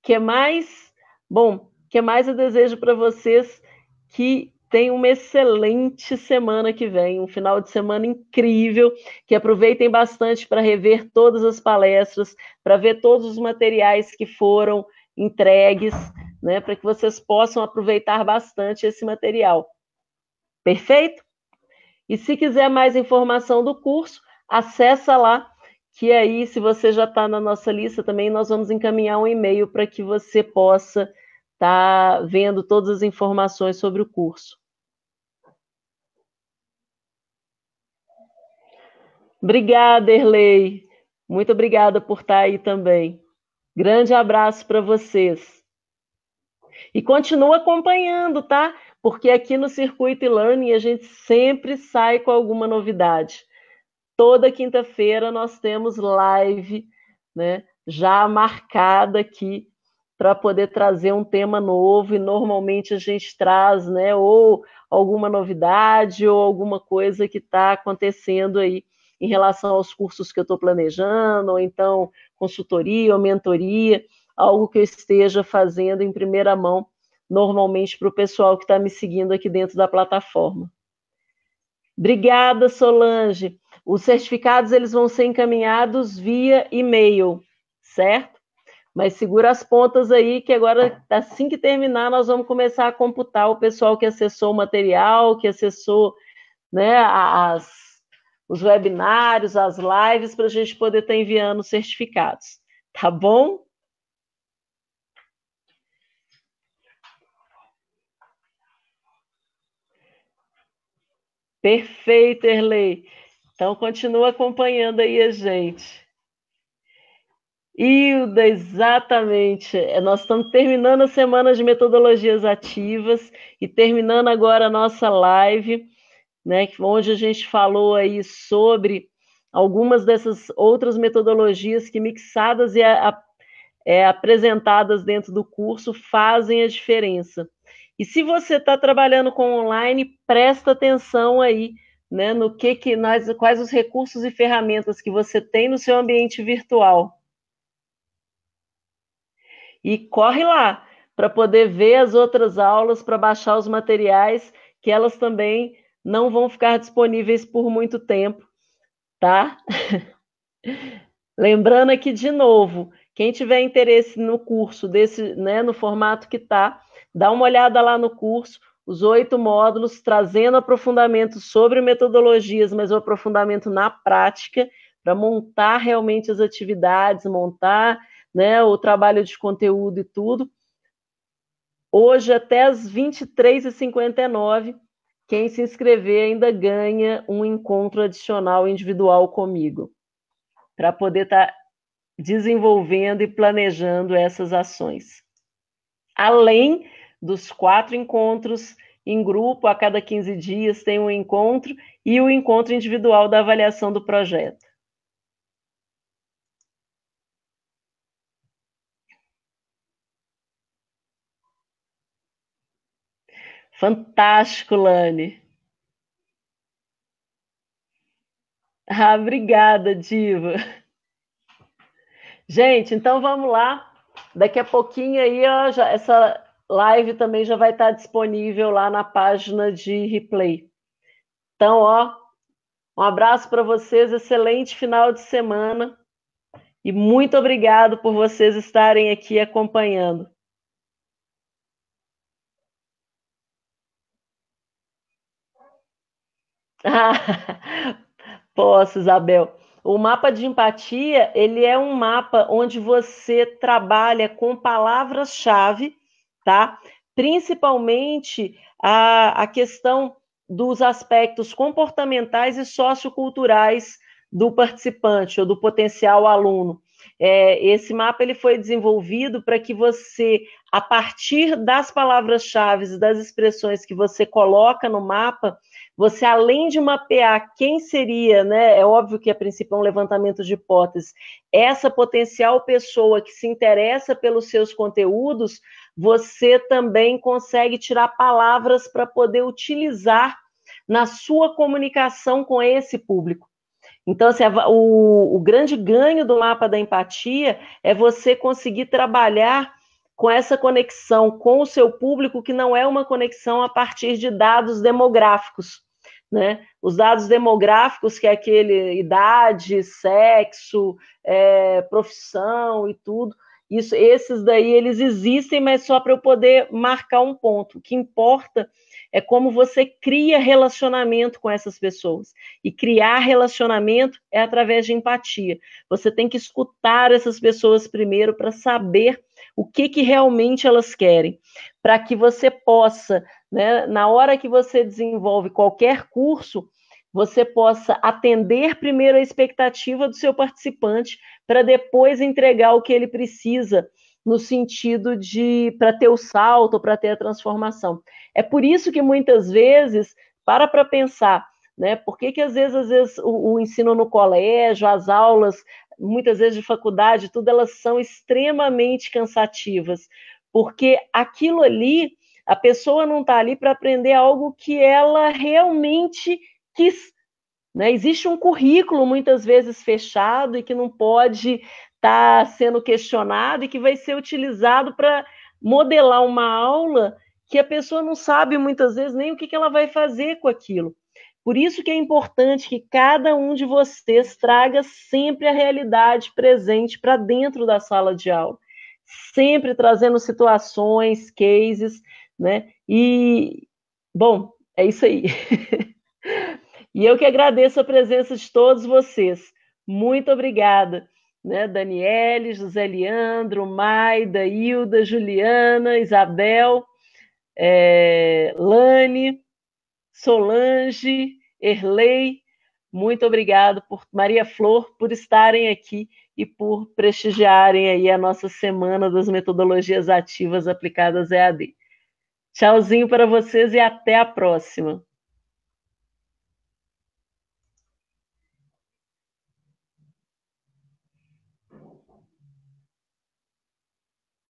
Que mais? Bom, que mais eu desejo para vocês que tenham uma excelente semana que vem, um final de semana incrível, que aproveitem bastante para rever todas as palestras, para ver todos os materiais que foram entregues, né, para que vocês possam aproveitar bastante esse material. Perfeito? E se quiser mais informação do curso, acessa lá, que aí, se você já está na nossa lista também, nós vamos encaminhar um e-mail para que você possa estar vendo todas as informações sobre o curso. Obrigada, Erlei. Muito obrigada por estar aí também. Grande abraço para vocês. E continua acompanhando, tá? Porque aqui no Circuito e-Learning a gente sempre sai com alguma novidade. Toda quinta-feira nós temos live, né, já marcada aqui para poder trazer um tema novo e normalmente a gente traz, né, ou alguma novidade ou alguma coisa que está acontecendo aí em relação aos cursos que eu estou planejando, ou então consultoria ou mentoria, algo que eu esteja fazendo em primeira mão, normalmente para o pessoal que está me seguindo aqui dentro da plataforma. Obrigada, Solange. Os certificados eles vão ser encaminhados via e-mail, certo? Mas segura as pontas aí, que agora, assim que terminar, nós vamos começar a computar o pessoal que acessou o material, que acessou, né, os webinários, as lives, para a gente poder estar enviando os certificados. Tá bom? Perfeito, Erlei. Então, continua acompanhando aí a gente. Hilda, exatamente. Nós estamos terminando a semana de metodologias ativas e terminando agora a nossa live, né, onde a gente falou aí sobre algumas dessas outras metodologias que mixadas e apresentadas dentro do curso fazem a diferença. E se você está trabalhando com online, presta atenção aí, né, no quais os recursos e ferramentas que você tem no seu ambiente virtual. E corre lá para poder ver as outras aulas, para baixar os materiais, que elas também não vão ficar disponíveis por muito tempo, tá? Lembrando aqui de novo, quem tiver interesse no curso desse, né, no formato que tá, dá uma olhada lá no curso, os 8 módulos, trazendo aprofundamento sobre metodologias, mas o aprofundamento na prática, para montar realmente as atividades, montar, né, o trabalho de conteúdo e tudo. Hoje, até as 23h59, quem se inscrever ainda ganha um encontro adicional individual comigo, para poder estar desenvolvendo e planejando essas ações. Além dos 4 encontros em grupo, a cada 15 dias tem um encontro, e o encontro individual da avaliação do projeto. Fantástico, Lani. Ah, obrigada, Diva. Gente, então vamos lá. Daqui a pouquinho aí, ó, essa live também já vai estar disponível lá na página de replay. Então, ó, um abraço para vocês, excelente final de semana e muito obrigado por vocês estarem aqui acompanhando. Posso, Isabel. O mapa de empatia, ele é um mapa onde você trabalha com palavras-chave, tá? Principalmente a questão dos aspectos comportamentais e socioculturais do participante ou do potencial aluno. Esse mapa ele foi desenvolvido para que você, a partir das palavras-chave e das expressões que você coloca no mapa, você, além de mapear quem seria, né, é óbvio que a princípio é um levantamento de hipóteses, essa potencial pessoa que se interessa pelos seus conteúdos, você também consegue tirar palavras para poder utilizar na sua comunicação com esse público. Então, assim, o grande ganho do mapa da empatia é você conseguir trabalhar com essa conexão com o seu público, que não é uma conexão a partir de dados demográficos, né? Os dados demográficos, que é aquele idade, sexo, profissão e tudo, esses daí eles existem, mas só para eu poder marcar um ponto. O que importa é como você cria relacionamento com essas pessoas. E criar relacionamento é através de empatia. Você tem que escutar essas pessoas primeiro para saber o que realmente elas querem, para que você possa, né, na hora que você desenvolve qualquer curso, você possa atender primeiro a expectativa do seu participante, para depois entregar o que ele precisa, no sentido de para ter o salto, para ter a transformação. É por isso que muitas vezes, para pensar, né? Por que às vezes o ensino no colégio, as aulas, muitas vezes de faculdade, tudo, elas são extremamente cansativas, porque aquilo ali, a pessoa não está ali para aprender algo que ela realmente quis, né? Existe um currículo muitas vezes fechado e que não pode estar sendo questionado e que vai ser utilizado para modelar uma aula que a pessoa não sabe muitas vezes nem o que ela vai fazer com aquilo. Por isso que é importante que cada um de vocês traga sempre a realidade presente para dentro da sala de aula, sempre trazendo situações, cases, né? E, bom, é isso aí. E eu que agradeço a presença de todos vocês. Muito obrigada, né? Daniele, José Leandro, Maida, Hilda, Juliana, Isabel, Lane, Solange, Erlei. Muito obrigado por Maria Flor por estarem aqui e por prestigiarem aí a nossa semana das metodologias ativas aplicadas EAD. Tchauzinho para vocês e até a próxima.